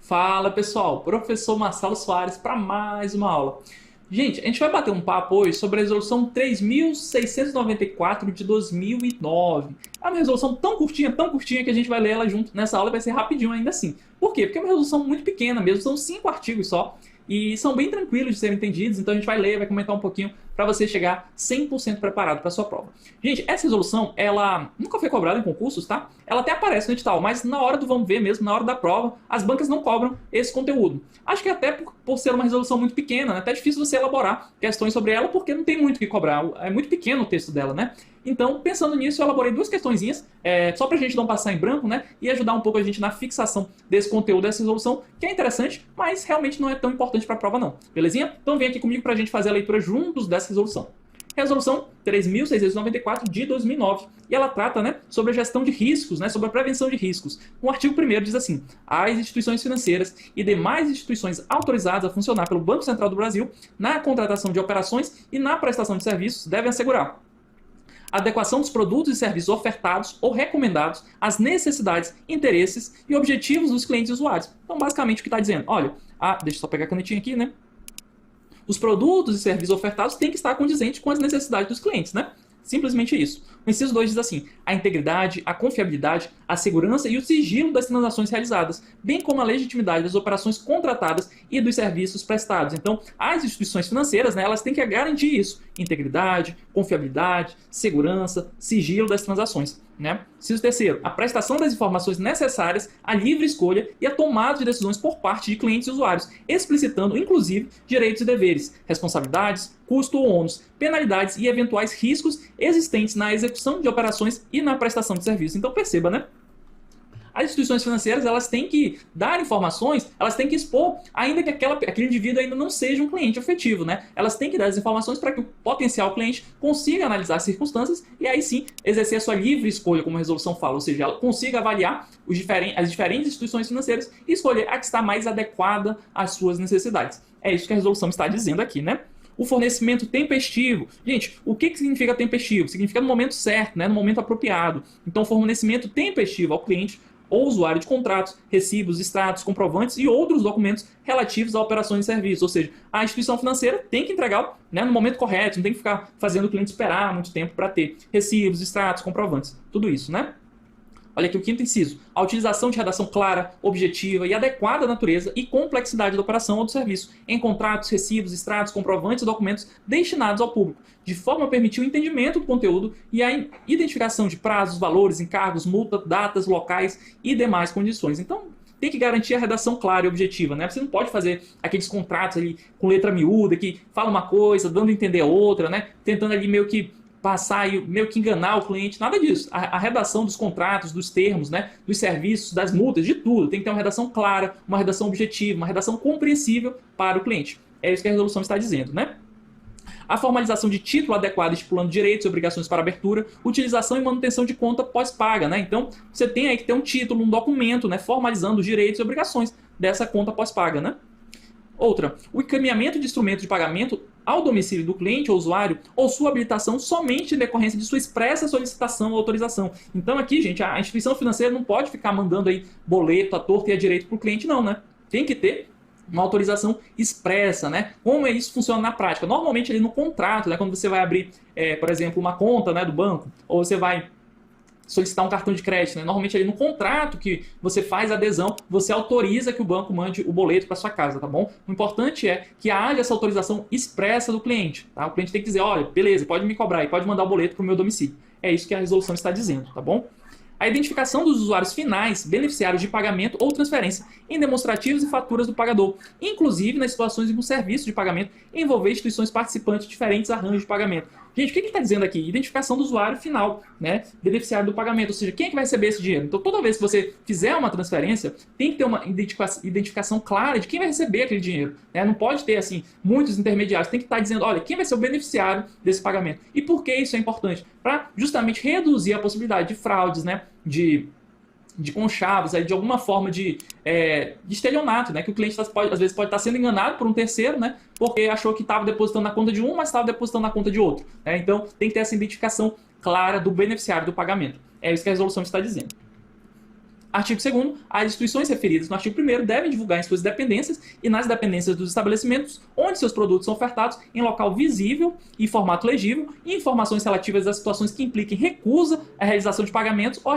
Fala pessoal, professor Marcelo Soares para mais uma aula. Gente, a gente vai bater um papo hoje sobre a resolução 3.694 de 2009. É uma resolução tão curtinha que a gente vai ler ela junto nessa aula e vai ser rapidinho ainda assim. Por quê? Porque é uma resolução muito pequena mesmo, são 5 artigos só e são bem tranquilos de serem entendidos, então a gente vai ler, vai comentar um pouquinho para você chegar 100% preparado para a sua prova. Gente, essa resolução, ela nunca foi cobrada em concursos, tá? Ela até aparece no edital, mas na hora do vamos ver mesmo, na hora da prova, as bancas não cobram esse conteúdo. Acho que até por ser uma resolução muito pequena, né? Até difícil você elaborar questões sobre ela, porque não tem muito o que cobrar, é muito pequeno o texto dela, né? Então, pensando nisso, eu elaborei duas questõezinhas, só pra gente não passar em branco, né? E ajudar um pouco a gente na fixação desse conteúdo, dessa resolução, que é interessante, mas realmente não é tão importante para a prova não. Belezinha? Então vem aqui comigo pra gente fazer a leitura juntos dessa resolução. Resolução 3.694 de 2009. E ela trata, né, sobre a gestão de riscos, né, sobre a prevenção de riscos. O artigo 1º diz assim: as instituições financeiras e demais instituições autorizadas a funcionar pelo Banco Central do Brasil na contratação de operações e na prestação de serviços devem assegurar a adequação dos produtos e serviços ofertados ou recomendados às necessidades, interesses e objetivos dos clientes e usuários. Então, basicamente, o que está dizendo? Olha, deixa eu só pegar a canetinha aqui, né? Os produtos e serviços ofertados têm que estar condizentes com as necessidades dos clientes, né? Simplesmente isso. O inciso 2 diz assim: a integridade, a confiabilidade, a segurança e o sigilo das transações realizadas, bem como a legitimidade das operações contratadas e dos serviços prestados. Então, as instituições financeiras, né, elas têm que garantir isso: integridade, confiabilidade, segurança, sigilo das transações, né? Inciso 3º, a prestação das informações necessárias à livre escolha e a tomada de decisões por parte de clientes e usuários, explicitando, inclusive, direitos e deveres, responsabilidades, custo ou ônus, penalidades e eventuais riscos existentes na execução de operações e na prestação de serviços. Então perceba, né? As instituições financeiras, elas têm que dar informações, elas têm que expor, ainda que aquele indivíduo ainda não seja um cliente efetivo, né? Elas têm que dar as informações para que o potencial cliente consiga analisar as circunstâncias e aí sim exercer a sua livre escolha, como a resolução fala, ou seja, ela consiga avaliar as diferentes instituições financeiras e escolher a que está mais adequada às suas necessidades. É isso que a resolução está dizendo aqui, né? O fornecimento tempestivo. Gente, o que significa tempestivo? Significa no momento certo, né? No momento apropriado. Então, fornecimento tempestivo ao cliente ou usuário de contratos, recibos, extratos, comprovantes e outros documentos relativos a operações e serviços. Ou seja, a instituição financeira tem que entregar, né, no momento correto, não tem que ficar fazendo o cliente esperar muito tempo para ter recibos, extratos, comprovantes. Tudo isso, né? Olha aqui o 5º inciso: a utilização de redação clara, objetiva e adequada à natureza e complexidade da operação ou do serviço, em contratos, recibos, extratos, comprovantes e documentos destinados ao público, de forma a permitir o entendimento do conteúdo e a identificação de prazos, valores, encargos, multa, datas, locais e demais condições. Então, tem que garantir a redação clara e objetiva, né? Você não pode fazer aqueles contratos ali com letra miúda que fala uma coisa, dando a entender a outra, né? Tentando ali meio que passar e meio que enganar o cliente, nada disso. A redação dos contratos, dos termos, né, dos serviços, das multas, de tudo, tem que ter uma redação clara, uma redação objetiva, uma redação compreensível para o cliente. É isso que a resolução está dizendo, né? A formalização de título adequado estipulando direitos e obrigações para abertura, utilização e manutenção de conta pós-paga, né? Então, você tem aí que ter um título, um documento, né, formalizando os direitos e obrigações dessa conta pós-paga, né? Outra, o encaminhamento de instrumentos de pagamento ao domicílio do cliente ou usuário ou sua habilitação somente em decorrência de sua expressa solicitação ou autorização. Então aqui, gente, a instituição financeira não pode ficar mandando aí boleto à torta e à direito para o cliente não, né? Tem que ter uma autorização expressa, né? Como isso funciona na prática? Normalmente ali no contrato, né? Quando você vai abrir, por exemplo, uma conta, né, do banco, ou você vai solicitar um cartão de crédito, né? Normalmente ali no contrato que você faz a adesão, você autoriza que o banco mande o boleto para sua casa, tá bom? O importante é que haja essa autorização expressa do cliente, tá? O cliente tem que dizer: olha, beleza, pode me cobrar e pode mandar o boleto para o meu domicílio. É isso que a resolução está dizendo, tá bom? A identificação dos usuários finais, beneficiários de pagamento ou transferência, em demonstrativos e faturas do pagador, inclusive nas situações em que o serviço de pagamento envolver instituições participantes de diferentes arranjos de pagamento. Gente, o que ele está dizendo aqui? Identificação do usuário final, né? Beneficiário do pagamento, ou seja, quem é que vai receber esse dinheiro? Então, toda vez que você fizer uma transferência, tem que ter uma identificação clara de quem vai receber aquele dinheiro, né? Não pode ter, assim, muitos intermediários. Tem que estar dizendo: olha, quem vai ser o beneficiário desse pagamento. E por que isso é importante? Para justamente reduzir a possibilidade de fraudes, né? De conchavos, aí, de alguma forma de estelionato, né? Que o cliente às vezes pode estar sendo enganado por um terceiro, né? Porque achou que estava depositando na conta de um, mas estava depositando na conta de outro, né? Então tem que ter essa identificação clara do beneficiário do pagamento. É isso que a resolução está dizendo. Artigo 2º, as instituições referidas no artigo 1º devem divulgar em suas dependências e nas dependências dos estabelecimentos onde seus produtos são ofertados em local visível e formato legível informações relativas às situações que impliquem recusa à realização de pagamentos ou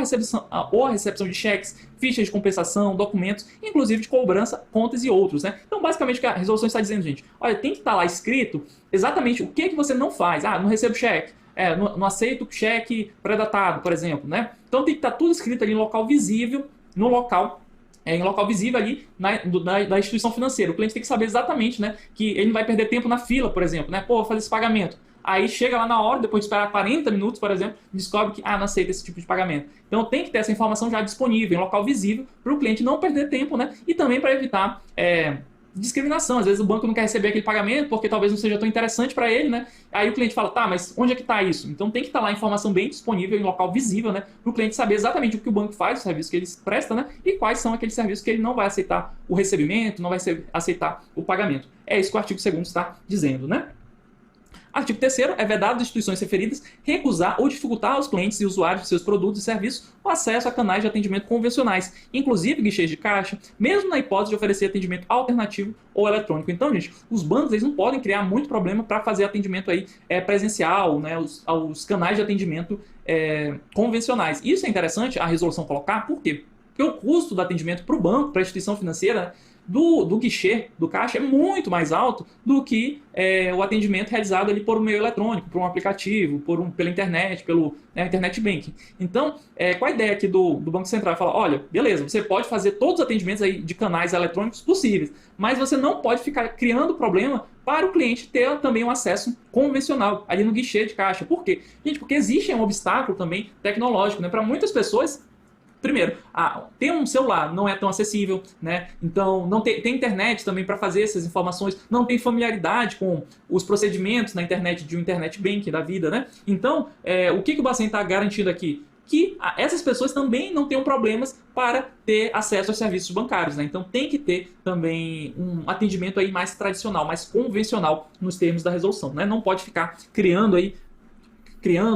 a recepção de cheques, fichas de compensação, documentos, inclusive de cobrança, contas e outros, né? Então, basicamente, o que a resolução está dizendo, gente, olha, tem que estar lá escrito exatamente o que você não faz. Ah, não recebo cheque. Não aceito cheque pré-datado, por exemplo, né? Então tem que estar tudo escrito ali em local visível, em local visível ali da instituição financeira. O cliente tem que saber exatamente, né, que ele não vai perder tempo na fila, por exemplo, né? Pô, vou fazer esse pagamento. Aí chega lá na hora, depois de esperar 40 minutos, por exemplo, descobre que não aceita esse tipo de pagamento. Então tem que ter essa informação já disponível, em local visível, para o cliente não perder tempo, né? E também para evitar discriminação. Às vezes o banco não quer receber aquele pagamento porque talvez não seja tão interessante para ele, né? Aí o cliente fala, tá, mas onde é que está isso? Então tem que estar lá a informação bem disponível em local visível, né? Para o cliente saber exatamente o que o banco faz, o serviço que ele presta, né? E quais são aqueles serviços que ele não vai aceitar o recebimento, não vai aceitar o pagamento. É isso que o artigo 2º está dizendo, né? Artigo 3º, é vedado às instituições referidas recusar ou dificultar aos clientes e usuários de seus produtos e serviços o acesso a canais de atendimento convencionais, inclusive guichês de caixa, mesmo na hipótese de oferecer atendimento alternativo ou eletrônico. Então, gente, os bancos eles não podem criar muito problema para fazer atendimento aí, presencial, né, aos canais de atendimento convencionais. Isso é interessante a resolução colocar, por quê? Porque o custo do atendimento para o banco, para a instituição financeira, do guichê, do caixa, é muito mais alto do que o atendimento realizado ali por um meio eletrônico, por um aplicativo, pela internet, pelo Internet Banking. Então, qual a ideia aqui do Banco Central? Fala, olha, beleza, você pode fazer todos os atendimentos aí de canais eletrônicos possíveis, mas você não pode ficar criando problema para o cliente ter também um acesso convencional ali no guichê de caixa. Por quê? Gente, porque existe um obstáculo também tecnológico, né? Para muitas pessoas. Primeiro, ter um celular não é tão acessível, né? Então não tem internet também para fazer essas informações, não tem familiaridade com os procedimentos na internet de um internet banking da vida, né? Então, o que o Bacen está garantindo aqui? Que essas pessoas também não tenham problemas para ter acesso aos serviços bancários, né? Então tem que ter também um atendimento aí mais tradicional, mais convencional nos termos da resolução, né? Não pode ficar criando,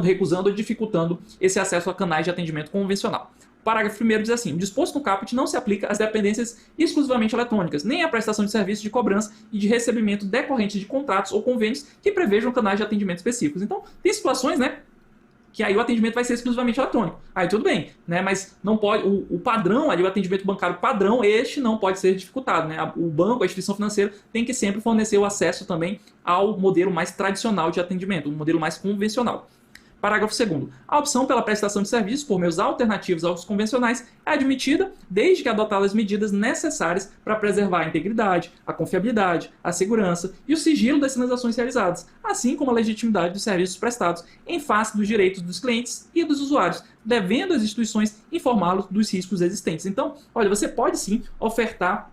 recusando ou dificultando esse acesso a canais de atendimento convencional. O parágrafo 1º diz assim, o disposto no caput não se aplica às dependências exclusivamente eletrônicas, nem à prestação de serviços de cobrança e de recebimento decorrentes de contratos ou convênios que prevejam canais de atendimento específicos. Então, tem situações, né, que aí o atendimento vai ser exclusivamente eletrônico. Aí tudo bem, né, mas não pode, o padrão ali, o atendimento bancário padrão, este não pode ser dificultado, né? O banco, a instituição financeira tem que sempre fornecer o acesso também ao modelo mais tradicional de atendimento, um modelo mais convencional. Parágrafo 2º. A opção pela prestação de serviços por meios alternativos aos convencionais é admitida desde que adotadas medidas necessárias para preservar a integridade, a confiabilidade, a segurança e o sigilo das transações realizadas, assim como a legitimidade dos serviços prestados em face dos direitos dos clientes e dos usuários, devendo as instituições informá-los dos riscos existentes. Então, olha, você pode sim ofertar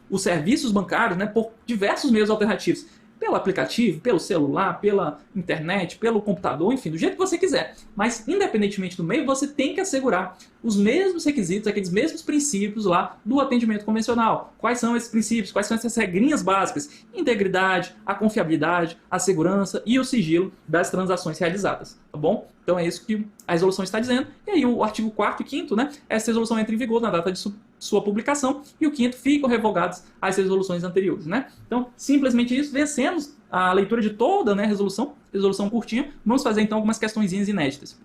os serviços bancários, né, por diversos meios alternativos. Pelo aplicativo, pelo celular, pela internet, pelo computador, enfim, do jeito que você quiser. Mas, independentemente do meio, você tem que assegurar os mesmos requisitos, aqueles mesmos princípios lá do atendimento convencional. Quais são esses princípios? Quais são essas regrinhas básicas? Integridade, a confiabilidade, a segurança e o sigilo das transações realizadas, tá bom? Então é isso que a resolução está dizendo. E aí o artigo 4º e 5º, né? Essa resolução entra em vigor na data de sua publicação e o 5º ficam revogados as resoluções anteriores, né? Então, simplesmente isso, vencemos a leitura de toda, né, resolução curtinha. Vamos fazer então algumas questõezinhas inéditas.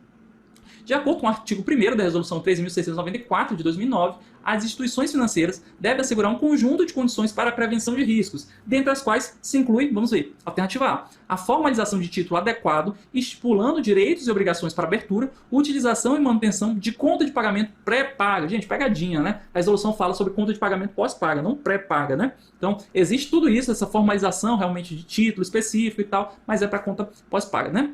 De acordo com o artigo 1º da Resolução 3.694 de 2009, as instituições financeiras devem assegurar um conjunto de condições para a prevenção de riscos, dentre as quais se inclui, vamos ver, alternativa A formalização de título adequado, estipulando direitos e obrigações para abertura, utilização e manutenção de conta de pagamento pré-paga. Gente, pegadinha, né? A resolução fala sobre conta de pagamento pós-paga, não pré-paga, né? Então, existe tudo isso, essa formalização realmente de título específico e tal, mas é para conta pós-paga, né?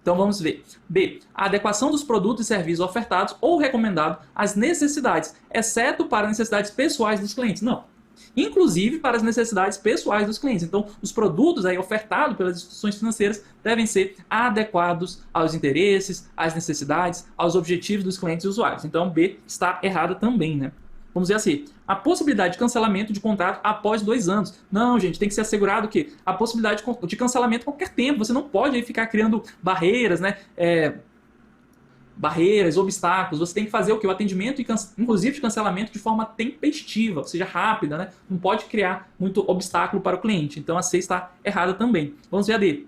Então vamos ver. B. A adequação dos produtos e serviços ofertados ou recomendados às necessidades, exceto para necessidades pessoais dos clientes. Não. Inclusive para as necessidades pessoais dos clientes. Então, os produtos aí ofertados pelas instituições financeiras devem ser adequados aos interesses, às necessidades, aos objetivos dos clientes e usuários. Então, B está errada também, né? Vamos ver assim, a possibilidade de cancelamento de contrato após 2 anos. Não, gente, tem que ser assegurado que a possibilidade de cancelamento a qualquer tempo. Você não pode aí ficar criando barreiras, né? barreiras, obstáculos, você tem que fazer o que? O atendimento, inclusive de cancelamento, de forma tempestiva, ou seja, rápida, né? Não pode criar muito obstáculo para o cliente. Então a C está errada também. Vamos ver a D.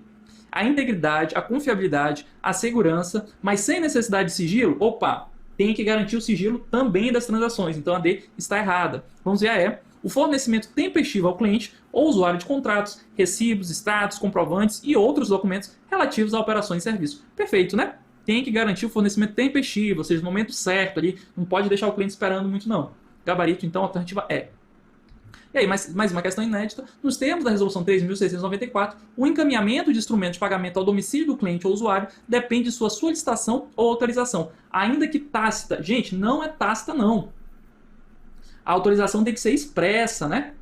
A integridade, a confiabilidade, a segurança, mas sem necessidade de sigilo, opa, tem que garantir o sigilo também das transações. Então a D está errada. Vamos ver a E. O fornecimento tempestivo ao cliente ou usuário de contratos, recibos, extratos, comprovantes e outros documentos relativos a operações e serviços. Perfeito, né? Tem que garantir o fornecimento tempestivo, ou seja, no momento certo ali, não pode deixar o cliente esperando muito não. Gabarito, então, a alternativa é. E aí, mais uma questão inédita. Nos termos da Resolução 3.694, o encaminhamento de instrumento de pagamento ao domicílio do cliente ou usuário depende de sua solicitação ou autorização, ainda que tácita. Gente, não é tácita não. A autorização tem que ser expressa, né?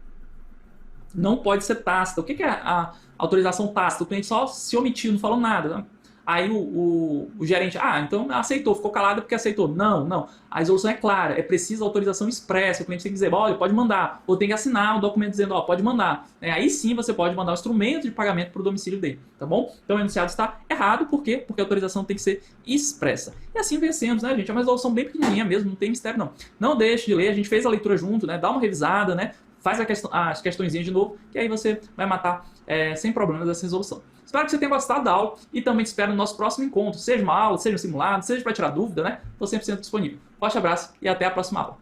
Não pode ser tácita. O que é a autorização tácita? O cliente só se omitiu, não falou nada, né? Aí o gerente, então aceitou, ficou calado porque aceitou. Não. A resolução é clara, é preciso autorização expressa. O cliente tem que dizer, olha, pode mandar. Ou tem que assinar o documento dizendo, pode mandar. Aí sim você pode mandar o instrumento de pagamento para o domicílio dele, tá bom? Então o enunciado está errado, por quê? Porque a autorização tem que ser expressa. E assim vencemos, né, gente? É uma resolução bem pequenininha mesmo, não tem mistério não. Não deixe de ler, a gente fez a leitura junto, né? Dá uma revisada, né? Faz as questõezinhas de novo, que aí você vai matar sem problemas essa resolução. Espero que você tenha gostado da aula e também te espero no nosso próximo encontro. Seja uma aula, seja um simulado, seja para tirar dúvida, né? Estou 100% disponível. Forte abraço e até a próxima aula.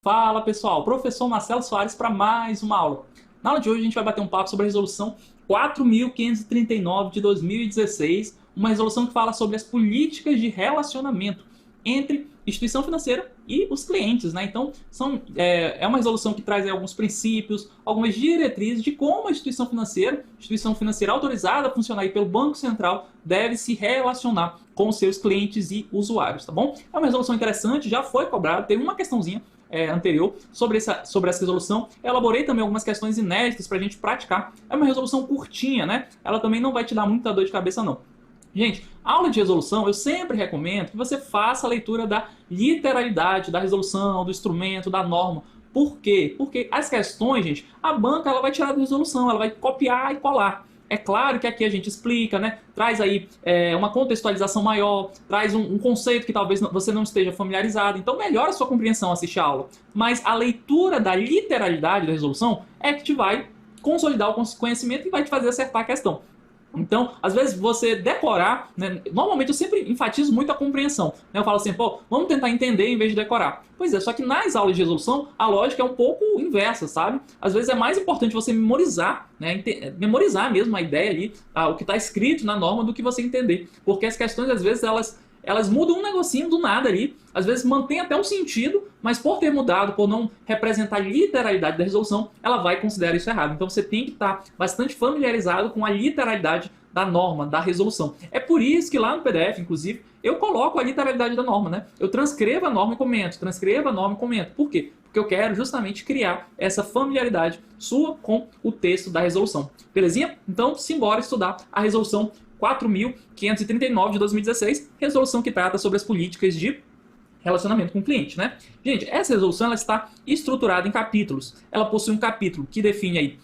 Fala pessoal, professor Marcelo Soares para mais uma aula. Na aula de hoje a gente vai bater um papo sobre a resolução 4.539 de 2016, uma resolução que fala sobre as políticas de relacionamento entre instituição financeira e os clientes, né? Então, é uma resolução que traz alguns princípios, algumas diretrizes de como a instituição financeira autorizada a funcionar aí pelo Banco Central, deve se relacionar com os seus clientes e usuários, tá bom? É uma resolução interessante, já foi cobrada, teve uma questãozinha anterior sobre essa resolução. Eu elaborei também algumas questões inéditas para a gente praticar. É uma resolução curtinha, né? Ela também não vai te dar muita dor de cabeça, não. Gente, aula de resolução, eu sempre recomendo que você faça a leitura da literalidade da resolução, do instrumento, da norma. Por quê? Porque as questões, gente, a banca ela vai tirar da resolução, ela vai copiar e colar. É claro que aqui a gente explica, né? Traz aí uma contextualização maior, traz um conceito que talvez você não esteja familiarizado, então melhora a sua compreensão assistir a aula. Mas a leitura da literalidade da resolução é que te vai consolidar o conhecimento e vai te fazer acertar a questão. Então, às vezes você decorar, né? Normalmente eu sempre enfatizo muito a compreensão, né? Eu falo assim, vamos tentar entender em vez de decorar. Pois é, só que nas aulas de resolução a lógica é um pouco inversa, sabe? Às vezes é mais importante você memorizar, né? Memorizar mesmo a ideia ali, o que está escrito na norma, do que você entender. Porque as questões, às vezes, elas mudam um negocinho do nada ali, às vezes mantém até um sentido, mas por ter mudado, por não representar a literalidade da resolução, ela vai considerar isso errado. Então você tem que estar bastante familiarizado com a literalidade da norma, da resolução. É por isso que lá no PDF, inclusive, eu coloco a literalidade da norma, né? Eu transcrevo a norma e comento, Por quê? Porque eu quero justamente criar essa familiaridade sua com o texto da resolução. Belezinha? Então, simbora estudar a resolução 4.539 de 2016, resolução que trata sobre as políticas de relacionamento com o cliente, né? Gente, essa resolução ela está estruturada em capítulos. Ela possui um capítulo que define aí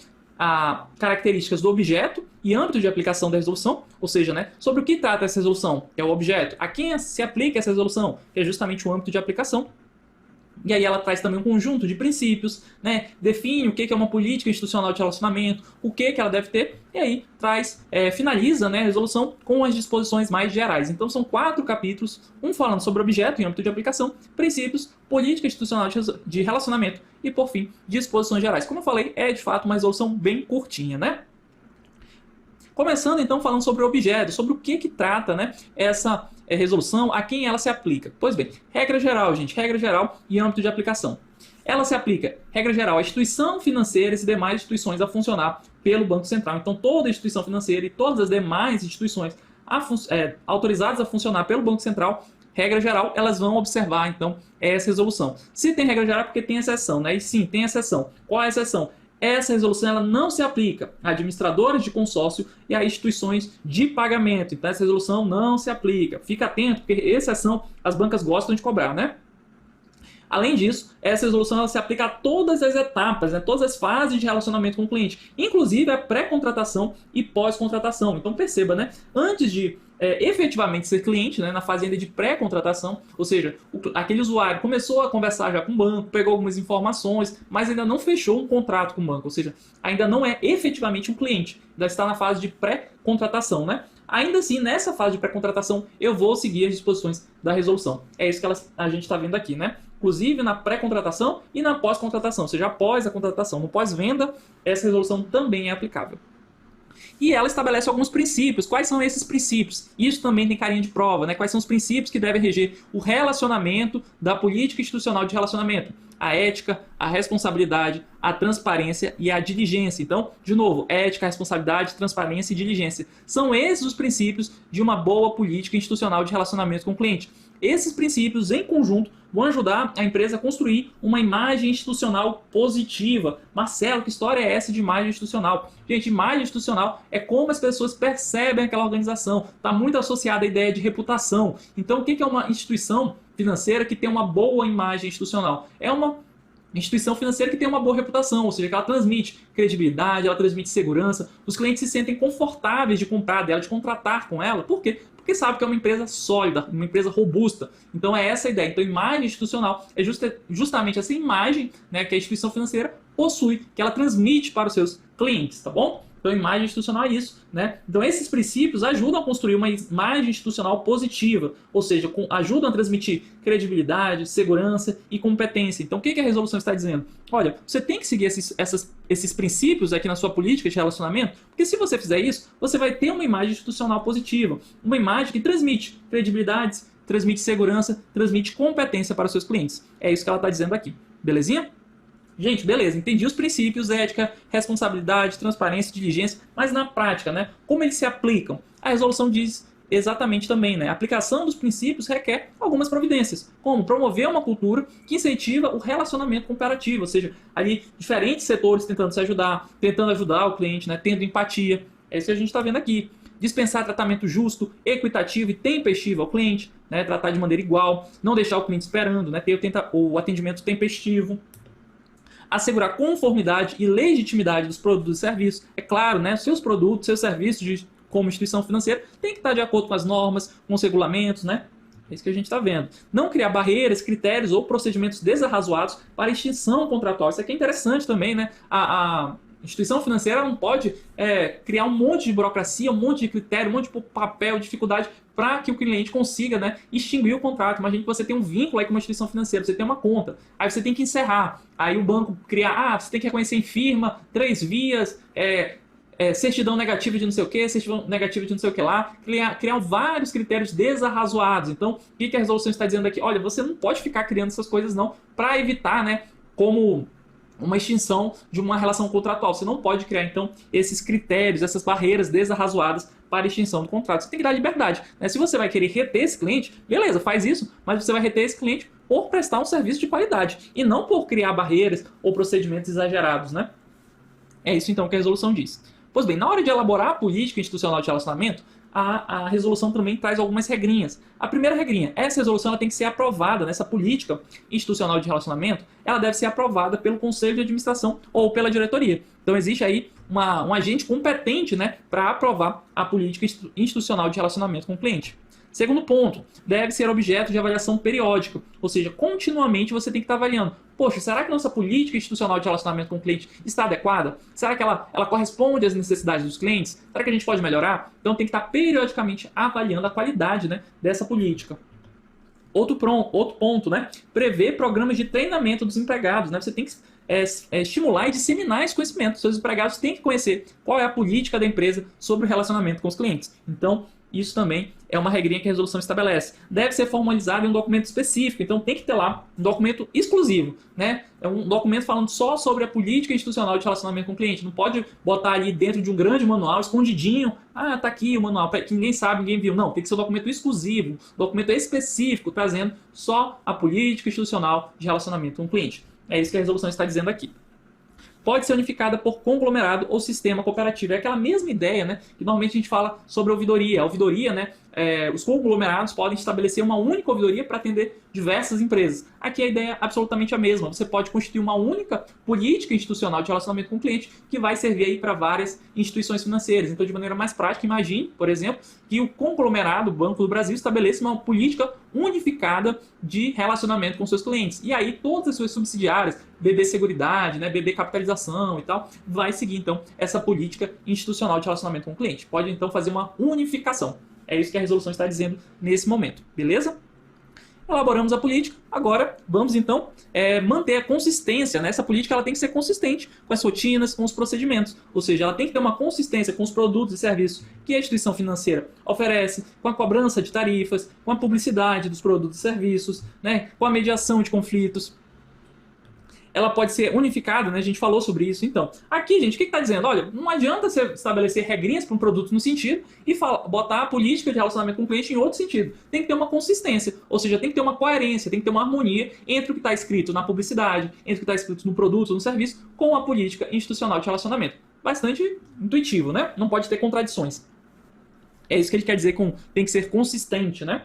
características do objeto e âmbito de aplicação da resolução, ou seja, né, sobre o que trata essa resolução, é o objeto, a quem se aplica essa resolução, que é justamente o âmbito de aplicação. E aí ela traz também um conjunto de princípios, né? Define o que é uma política institucional de relacionamento, o que ela deve ter, e aí finaliza, né, a resolução com as disposições mais gerais. Então são 4 capítulos, um falando sobre objeto e âmbito de aplicação, princípios, política institucional de relacionamento e, por fim, disposições gerais. Como eu falei, é de fato uma resolução bem curtinha, né? Começando então falando sobre o objeto, sobre o que trata, né, essa resolução, a quem ela se aplica. Pois bem, regra geral, gente, regra geral e âmbito de aplicação. Ela se aplica, regra geral, à instituição financeira e demais instituições a funcionar pelo Banco Central. Então toda instituição financeira e todas as demais instituições autorizadas a funcionar pelo Banco Central, regra geral, elas vão observar então essa resolução. Se tem regra geral é porque tem exceção, né? E sim, tem exceção. Qual é a exceção? Essa resolução ela não se aplica a administradores de consórcio e a instituições de pagamento. Então essa resolução não se aplica. Fica atento, porque exceção as bancas gostam de cobrar, né? Além disso, essa resolução ela se aplica a todas as etapas, né, todas as fases de relacionamento com o cliente, inclusive a pré-contratação e pós-contratação. Então perceba, né, antes de efetivamente ser cliente, né, na fase ainda de pré-contratação, ou seja, aquele usuário começou a conversar já com o banco, pegou algumas informações, mas ainda não fechou um contrato com o banco, ou seja, ainda não é efetivamente um cliente, ainda está na fase de pré-contratação, né? Ainda assim, nessa fase de pré-contratação, eu vou seguir as disposições da resolução. É isso que a gente está vendo aqui, né? Inclusive na pré-contratação e na pós-contratação, ou seja, após a contratação, no pós-venda, essa resolução também é aplicável. E ela estabelece alguns princípios. Quais são esses princípios? Isso também tem carinha de prova, né? Quais são os princípios que devem reger o relacionamento da política institucional de relacionamento? A ética, a responsabilidade, a transparência e a diligência. Então, de novo, ética, responsabilidade, transparência e diligência. São esses os princípios de uma boa política institucional de relacionamento com o cliente. Esses princípios, em conjunto, vão ajudar a empresa a construir uma imagem institucional positiva. Marcelo, que história é essa de imagem institucional? Gente, imagem institucional é como as pessoas percebem aquela organização. Está muito associada à ideia de reputação. Então, o que é uma instituição financeira que tem uma boa imagem institucional? É uma instituição financeira que tem uma boa reputação, ou seja, que ela transmite credibilidade, ela transmite segurança, os clientes se sentem confortáveis de comprar dela, de contratar com ela. Por quê? Porque sabe que é uma empresa sólida, uma empresa robusta. Então é essa a ideia. Então, imagem institucional é justamente essa imagem, né, que a instituição financeira possui, que ela transmite para os seus clientes, tá bom? Então, imagem institucional é isso, né? Então, esses princípios ajudam a construir uma imagem institucional positiva, ou seja, ajudam a transmitir credibilidade, segurança e competência. Então, o que a resolução está dizendo? Olha, você tem que seguir esses princípios aqui na sua política de relacionamento, porque se você fizer isso, você vai ter uma imagem institucional positiva, uma imagem que transmite credibilidade, transmite segurança, transmite competência para os seus clientes. É isso que ela está dizendo aqui, belezinha? Gente, beleza, entendi os princípios, ética, responsabilidade, transparência, diligência, mas na prática, né, como eles se aplicam? A resolução diz exatamente também, né, a aplicação dos princípios requer algumas providências, como promover uma cultura que incentiva o relacionamento cooperativo, ou seja, ali diferentes setores tentando se ajudar, tentando ajudar o cliente, né, tendo empatia, é isso que a gente está vendo aqui. Dispensar tratamento justo, equitativo e tempestivo ao cliente, né, tratar de maneira igual, não deixar o cliente esperando, né, ter o atendimento tempestivo. Assegurar conformidade e legitimidade dos produtos e serviços. É claro, né, seus produtos, seus serviços como instituição financeira têm que estar de acordo com as normas, com os regulamentos, né? É isso que a gente está vendo. Não criar barreiras, critérios ou procedimentos desarrazoados para extinção contratual. Isso aqui é interessante também, né? A instituição financeira não pode criar um monte de burocracia, um monte de critério, um monte de papel, dificuldade para que o cliente consiga, né, extinguir o contrato. Imagina que você tem um vínculo aí com uma instituição financeira, você tem uma conta, aí você tem que encerrar. Aí o banco cria, você tem que reconhecer em firma, 3 vias, certidão negativa de não sei o que, certidão negativa de não sei o que lá, criar vários critérios desarrazoados. Então, o que a resolução está dizendo aqui? Olha, você não pode ficar criando essas coisas não, para evitar, né, como uma extinção de uma relação contratual. Você não pode criar, então, esses critérios, essas barreiras desarrazoadas para extinção do contrato. Você tem que dar liberdade, né? Se você vai querer reter esse cliente, beleza, faz isso, mas você vai reter esse cliente por prestar um serviço de qualidade e não por criar barreiras ou procedimentos exagerados, né? É isso, então, que a resolução diz. Pois bem, na hora de elaborar a política institucional de relacionamento, a resolução também traz algumas regrinhas. A primeira regrinha, essa resolução ela tem que ser aprovada, nessa política institucional de relacionamento, ela deve ser aprovada pelo Conselho de Administração ou pela diretoria. Então existe aí um agente competente, né, para aprovar a política institucional de relacionamento com o cliente. Segundo ponto, deve ser objeto de avaliação periódica, ou seja, continuamente você tem que estar avaliando. Poxa, será que nossa política institucional de relacionamento com o cliente está adequada? Será que ela corresponde às necessidades dos clientes? Será que a gente pode melhorar? Então tem que estar periodicamente avaliando a qualidade, né, dessa política. Outro ponto, né, prever programas de treinamento dos empregados. Né? Você tem que estimular e disseminar esse conhecimento. Seus empregados têm que conhecer qual é a política da empresa sobre o relacionamento com os clientes. Então, isso também é uma regrinha que a resolução estabelece. Deve ser formalizado em um documento específico, então tem que ter lá um documento exclusivo, né? É um documento falando só sobre a política institucional de relacionamento com o cliente. Não pode botar ali dentro de um grande manual, escondidinho. Ah, tá aqui o manual, que ninguém sabe, ninguém viu. Não, tem que ser um documento exclusivo, um documento específico, trazendo só a política institucional de relacionamento com o cliente. É isso que a resolução está dizendo aqui. Pode ser unificada por conglomerado ou sistema cooperativo. É aquela mesma ideia, né, que normalmente a gente fala sobre a ouvidoria. A ouvidoria, né, os conglomerados podem estabelecer uma única ouvidoria para atender diversas empresas. Aqui a ideia é absolutamente a mesma. Você pode constituir uma única política institucional de relacionamento com o cliente que vai servir aí para várias instituições financeiras. Então, de maneira mais prática, imagine, por exemplo, que o conglomerado Banco do Brasil estabeleça uma política unificada de relacionamento com seus clientes. E aí todas as suas subsidiárias, BB Seguridade, né, BB Capitalização e tal, vai seguir então essa política institucional de relacionamento com o cliente. Pode então fazer uma unificação. É isso que a resolução está dizendo nesse momento, beleza? Elaboramos a política, agora vamos então manter a consistência, né? Essa política ela tem que ser consistente com as rotinas, com os procedimentos, ou seja, ela tem que ter uma consistência com os produtos e serviços que a instituição financeira oferece, com a cobrança de tarifas, com a publicidade dos produtos e serviços, né? Com a mediação de conflitos. Ela pode ser unificada, né? A gente falou sobre isso. Então, aqui, gente, o que está dizendo? Olha, não adianta você estabelecer regrinhas para um produto no sentido e botar a política de relacionamento com o cliente em outro sentido. Tem que ter uma consistência, ou seja, tem que ter uma coerência, tem que ter uma harmonia entre o que está escrito na publicidade, entre o que está escrito no produto, no serviço, com a política institucional de relacionamento. Bastante intuitivo, né? Não pode ter contradições. É isso que ele quer dizer com tem que ser consistente, né?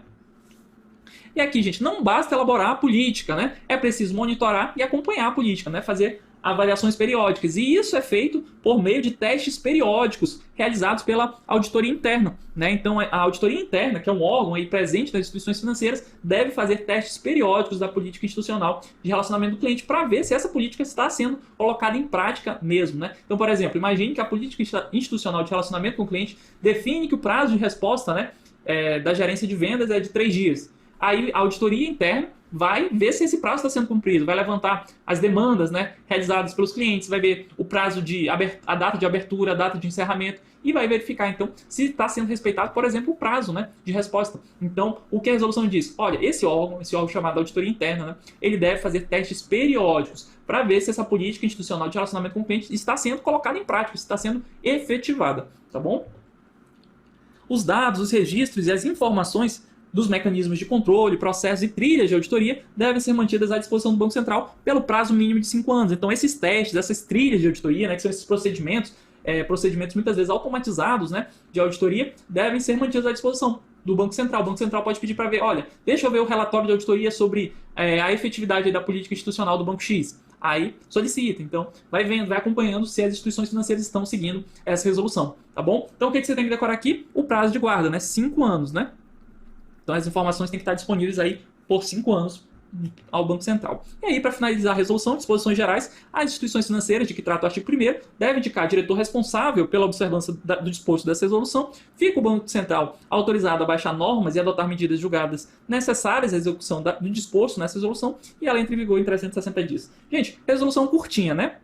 E aqui, gente, não basta elaborar a política, né? É preciso monitorar e acompanhar a política, né? Fazer avaliações periódicas. E isso é feito por meio de testes periódicos realizados pela auditoria interna, né? Então, a auditoria interna, que é um órgão aí presente nas instituições financeiras, deve fazer testes periódicos da política institucional de relacionamento do cliente para ver se essa política está sendo colocada em prática mesmo, né? Então, por exemplo, imagine que a política institucional de relacionamento com o cliente define que o prazo de resposta, né, da gerência de vendas é de 3 dias. Aí a auditoria interna vai ver se esse prazo está sendo cumprido, vai levantar as demandas, né, realizadas pelos clientes, vai ver o prazo a data de abertura, a data de encerramento e vai verificar então se está sendo respeitado, por exemplo, o prazo, né, de resposta. Então, o que a resolução diz? Olha, esse órgão chamado auditoria interna, né, ele deve fazer testes periódicos para ver se essa política institucional de relacionamento com o cliente está sendo colocada em prática, se está sendo efetivada, tá bom? Os dados, os registros e as informações dos mecanismos de controle, processos e trilhas de auditoria devem ser mantidas à disposição do Banco Central pelo prazo mínimo de 5 anos. Então, esses testes, essas trilhas de auditoria, né, que são esses procedimentos muitas vezes automatizados, né, de auditoria, devem ser mantidos à disposição do Banco Central. O Banco Central pode pedir para ver, olha, deixa eu ver o relatório de auditoria sobre a efetividade da política institucional do Banco X. Aí solicita, então vai vendo, vai acompanhando se as instituições financeiras estão seguindo essa resolução, tá bom? Então o que você tem que decorar aqui? O prazo de guarda, né, 5 anos, né? Então as informações têm que estar disponíveis aí por 5 anos ao Banco Central. E aí, para finalizar a resolução, disposições gerais, as instituições financeiras de que trata o artigo 1º devem indicar diretor responsável pela observância do disposto dessa resolução. Fica o Banco Central autorizado a baixar normas e adotar medidas julgadas necessárias à execução do disposto nessa resolução e ela entra em vigor em 360 dias. Gente, resolução curtinha, né?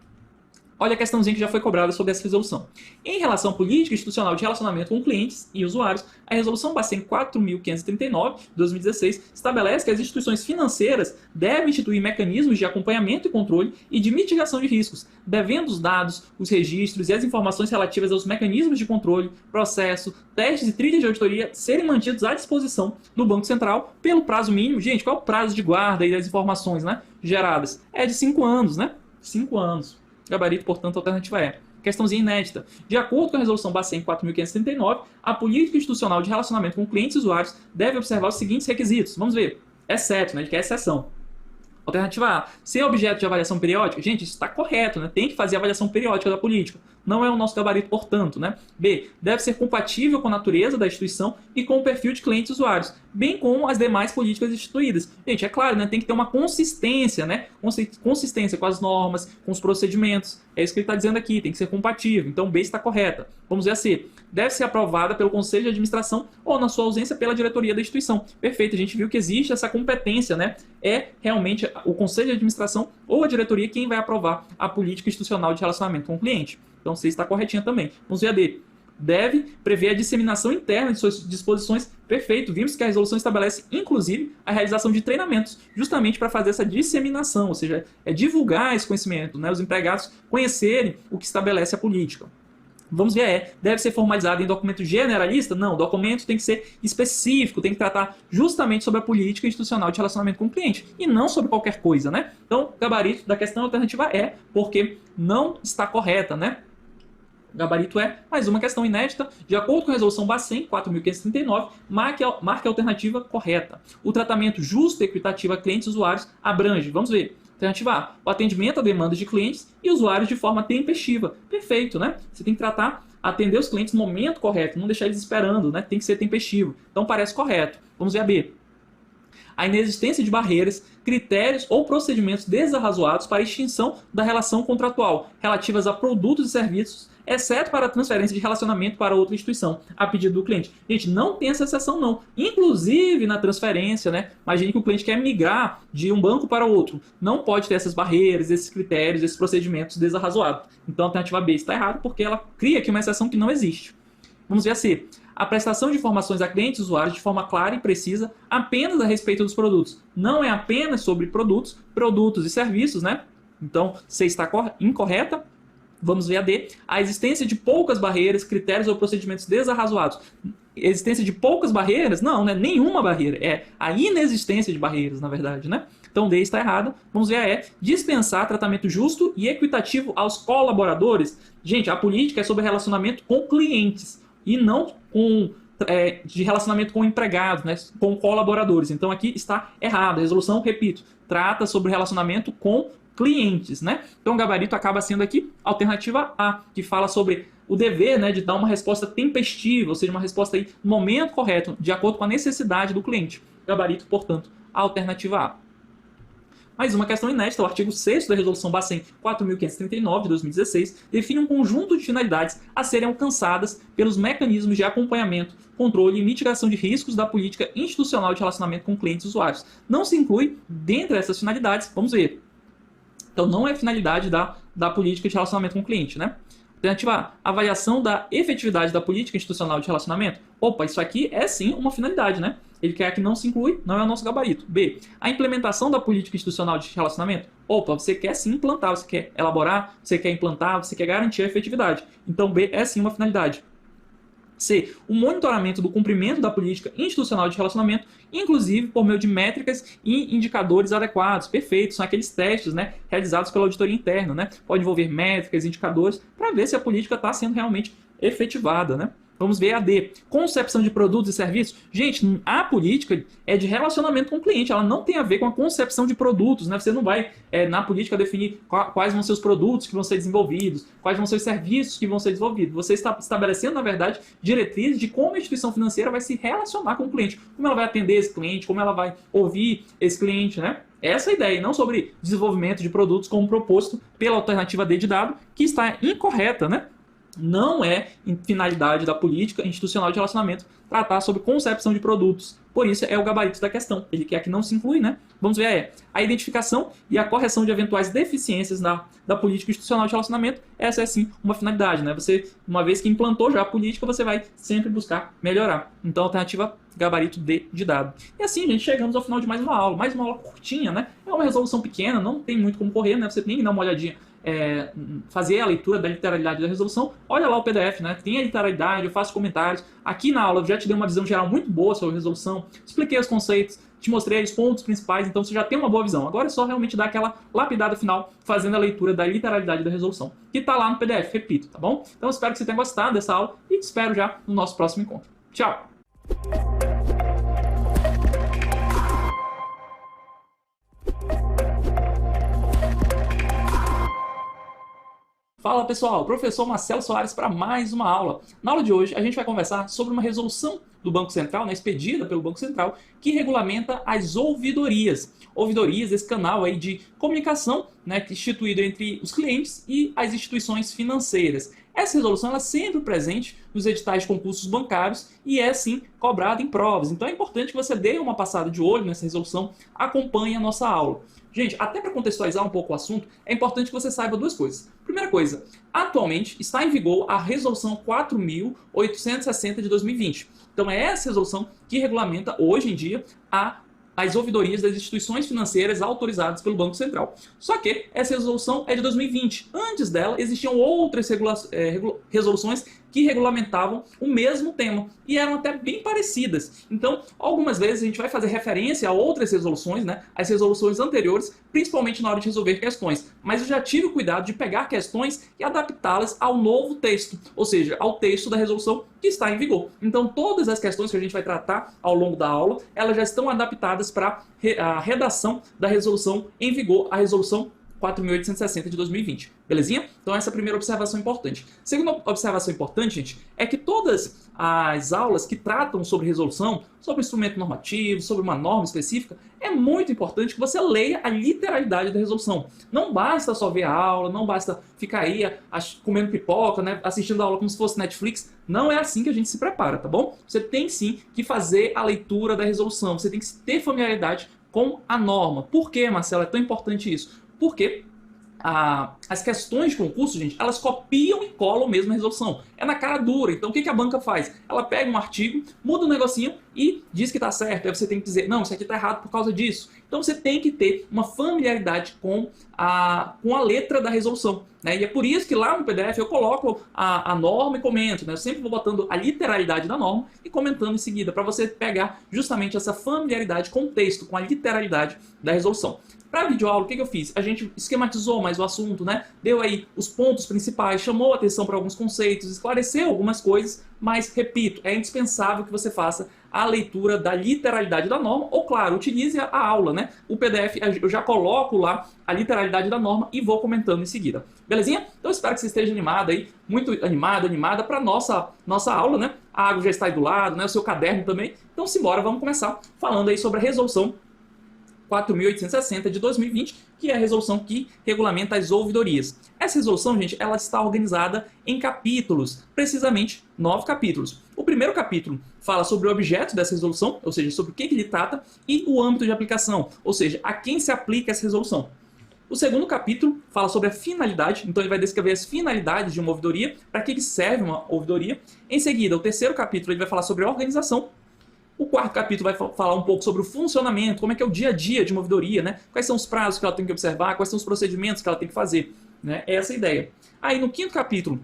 Olha a questãozinha que já foi cobrada sobre essa resolução. Em relação à política institucional de relacionamento com clientes e usuários, a resolução Bacen 4.539, de 2016, estabelece que as instituições financeiras devem instituir mecanismos de acompanhamento e controle e de mitigação de riscos, devendo os dados, os registros e as informações relativas aos mecanismos de controle, processo, testes e trilhas de auditoria serem mantidos à disposição do Banco Central pelo prazo mínimo. Gente, qual é o prazo de guarda aí das informações, né, geradas? É de 5 anos, né? 5 anos. Gabarito, portanto, a alternativa é. Questãozinha inédita. De acordo com a resolução Bacen 4.539, a política institucional de relacionamento com clientes e usuários deve observar os seguintes requisitos. Vamos ver. Exceto, né? Ele quer exceção. Alternativa A, ser objeto de avaliação periódica. Gente, isso está correto, né? Tem que fazer avaliação periódica da política. Não é o nosso gabarito, portanto, né? B, deve ser compatível com a natureza da instituição e com o perfil de clientes e usuários, bem como as demais políticas instituídas. Gente, é claro, né? Tem que ter uma consistência, né? Consistência com as normas, com os procedimentos. É isso que ele está dizendo aqui, tem que ser compatível. Então, B está correta. Vamos ver a C. Deve ser aprovada pelo Conselho de Administração ou, na sua ausência, pela diretoria da instituição. Perfeito, a gente viu que existe essa competência, né? É realmente o Conselho de Administração ou a diretoria quem vai aprovar a política institucional de relacionamento com o cliente. Então, C está corretinha também. Vamos ver a D. Deve prever a disseminação interna de suas disposições. Perfeito, vimos que a resolução estabelece, inclusive, a realização de treinamentos, justamente para fazer essa disseminação, ou seja, divulgar esse conhecimento, né? Os empregados conhecerem o que estabelece a política. Vamos ver, deve ser formalizado em documento generalista? Não, o documento tem que ser específico, tem que tratar justamente sobre a política institucional de relacionamento com o cliente, e não sobre qualquer coisa, né? Então, o gabarito da questão alternativa é porque não está correta, né? O gabarito é mais uma questão inédita. De acordo com a resolução Bacen 4.539, marque a alternativa correta. O tratamento justo e equitativo a clientes e usuários abrange, vamos ver, alternativa A, o atendimento a demandas de clientes e usuários de forma tempestiva. Perfeito, né? Você tem que atender os clientes no momento correto, não deixar eles esperando, né? Tem que ser tempestivo. Então parece correto. Vamos ver a B. A inexistência de barreiras, critérios ou procedimentos desarrazoados para a extinção da relação contratual relativas a produtos e serviços, exceto para a transferência de relacionamento para outra instituição, a pedido do cliente. Gente, não tem essa exceção não. Inclusive na transferência, né? Imagine que o cliente quer migrar de um banco para outro. Não pode ter essas barreiras, esses critérios, esses procedimentos desarrazoados. Então a alternativa B está errada porque ela cria aqui uma exceção que não existe. Vamos ver a C. A prestação de informações a clientes e usuários de forma clara e precisa apenas a respeito dos produtos. Não é apenas sobre produtos e serviços, né? Então, C está incorreta. Vamos ver a D. A existência de poucas barreiras, critérios ou procedimentos desarrazoados. Existência de poucas barreiras? Não, né? Nenhuma barreira. É a inexistência de barreiras, na verdade, né? Então, D está errada. Vamos ver a E. Dispensar tratamento justo e equitativo aos colaboradores. Gente, a política é sobre relacionamento com clientes e não de relacionamento com empregados, né, com colaboradores. Então aqui está errado. A resolução, repito, trata sobre relacionamento com clientes, né? Então o gabarito acaba sendo aqui a alternativa A, que fala sobre o dever, né, de dar uma resposta tempestiva, ou seja, uma resposta aí no momento correto, de acordo com a necessidade do cliente. Gabarito, portanto, a alternativa A. Mais uma questão inédita, o artigo 6º da Resolução Bacen 4.539, de 2016, define um conjunto de finalidades a serem alcançadas pelos mecanismos de acompanhamento, controle e mitigação de riscos da política institucional de relacionamento com clientes e usuários. Não se inclui, dentre essas finalidades, vamos ver. Então, não é finalidade da política de relacionamento com o cliente, né? Alternativa A, avaliação da efetividade da política institucional de relacionamento. Opa, isso aqui é sim uma finalidade, né? Ele quer que não se inclui, não é o nosso gabarito. B, a implementação da política institucional de relacionamento. Opa, você quer sim implantar, você quer elaborar, você quer implantar, você quer garantir a efetividade. Então B é sim uma finalidade. C, o monitoramento do cumprimento da política institucional de relacionamento, inclusive por meio de métricas e indicadores adequados, perfeitos, são aqueles testes, né, realizados pela auditoria interna, né? Pode envolver métricas, indicadores, para ver se a política está sendo realmente efetivada, né? Vamos ver a D. Concepção de produtos e serviços. Gente, a política é de relacionamento com o cliente. Ela não tem a ver com a concepção de produtos, né? Você não vai, na política, definir quais vão ser os produtos que vão ser desenvolvidos, quais vão ser os serviços que vão ser desenvolvidos. Você está estabelecendo, na verdade, diretrizes de como a instituição financeira vai se relacionar com o cliente. Como ela vai atender esse cliente, como ela vai ouvir esse cliente, né? Essa é a ideia, e não sobre desenvolvimento de produtos como proposto pela alternativa D de dado, que está incorreta, né? Não é finalidade da política institucional de relacionamento tratar sobre concepção de produtos. Por isso é o gabarito da questão. Ele quer que não se inclui, né? Vamos ver a identificação e a correção de eventuais deficiências da política institucional de relacionamento. Essa é sim uma finalidade, né? Você, uma vez que implantou já a política, você vai sempre buscar melhorar. Então, alternativa gabarito D de dado. E assim, gente, chegamos ao final de mais uma aula curtinha, né? É uma resolução pequena, não tem muito como correr, né? Você tem que dar uma olhadinha. Fazer a leitura da literalidade da resolução, olha lá o PDF, né? Tem a literalidade, eu faço comentários. Aqui na aula eu já te dei uma visão geral muito boa sobre a resolução, expliquei os conceitos, te mostrei os pontos principais, então você já tem uma boa visão. Agora é só realmente dar aquela lapidada final, fazendo a leitura da literalidade da resolução, que está lá no PDF, repito, tá bom? Então eu espero que você tenha gostado dessa aula e te espero já no nosso próximo encontro. Tchau! Fala pessoal, professor Marcelo Soares para mais uma aula. Na aula de hoje a gente vai conversar sobre uma resolução do Banco Central, né, expedida pelo Banco Central, que regulamenta as ouvidorias. Ouvidorias, esse canal aí de comunicação, né, instituído entre os clientes e as instituições financeiras. Essa resolução ela é sempre presente nos editais de concursos bancários e é sim cobrada em provas. Então é importante que você dê uma passada de olho nessa resolução, acompanhe a nossa aula. Gente, até para contextualizar um pouco o assunto, é importante que você saiba duas coisas. Primeira coisa, atualmente está em vigor a Resolução 4.860 de 2020. Então é essa resolução que regulamenta hoje em dia as ouvidorias das instituições financeiras autorizadas pelo Banco Central. Só que essa resolução é de 2020. Antes dela existiam outras resoluções que regulamentavam o mesmo tema e eram até bem parecidas. Então, algumas vezes a gente vai fazer referência a outras resoluções, né, as resoluções anteriores, principalmente na hora de resolver questões. Mas eu já tive o cuidado de pegar questões e adaptá-las ao novo texto, ou seja, ao texto da resolução que está em vigor. Então, todas as questões que a gente vai tratar ao longo da aula, elas já estão adaptadas para a redação da resolução em vigor, a resolução 4.860 de 2020. Belezinha? Então essa é a primeira observação importante. Segunda observação importante, gente, é que todas as aulas que tratam sobre resolução, sobre instrumento normativo, sobre uma norma específica, é muito importante que você leia a literalidade da resolução. Não basta só ver a aula, não basta ficar aí comendo pipoca, né, assistindo a aula como se fosse Netflix. Não é assim que a gente se prepara, tá bom? Você tem sim que fazer a leitura da resolução, você tem que ter familiaridade com a norma. Por que, Marcelo, é tão importante isso? Porque as questões de concurso, gente, elas copiam e colam mesmo a resolução. É na cara dura. Então o que a banca faz? Ela pega um artigo, muda um negocinho e diz que está certo. Aí você tem que dizer, não, isso aqui está errado por causa disso. Então você tem que ter uma familiaridade com a letra da resolução, né? E é por isso que lá no PDF eu coloco a norma e comento, né? Eu sempre vou botando a literalidade da norma e comentando em seguida, para você pegar justamente essa familiaridade com o texto, com a literalidade da resolução. Para a videoaula, o que eu fiz? A gente esquematizou mais o assunto, né? Deu aí os pontos principais, chamou a atenção para alguns conceitos, esclareceu algumas coisas, mas, repito, é indispensável que você faça a leitura da literalidade da norma, ou, claro, utilize a aula, né? O PDF, eu já coloco lá a literalidade da norma e vou comentando em seguida. Belezinha? Então, espero que você esteja animado aí, muito animada para nossa aula, né? A água já está aí do lado, né? O seu caderno também. Então, simbora, vamos começar falando aí sobre a resolução 4.860 de 2020, que é a resolução que regulamenta as ouvidorias. Essa resolução, gente, ela está organizada em capítulos, precisamente 9 capítulos. O primeiro capítulo fala sobre o objeto dessa resolução, ou seja, sobre o que ele trata, e o âmbito de aplicação, ou seja, a quem se aplica essa resolução. O segundo capítulo fala sobre a finalidade, então ele vai descrever as finalidades de uma ouvidoria, para que serve uma ouvidoria. Em seguida, o terceiro capítulo ele vai falar sobre a organização. O quarto capítulo vai falar um pouco sobre o funcionamento, como é que é o dia a dia de uma ouvidoria, né? Quais são os prazos que ela tem que observar, quais são os procedimentos que ela tem que fazer, né? É essa a ideia. Aí no quinto capítulo,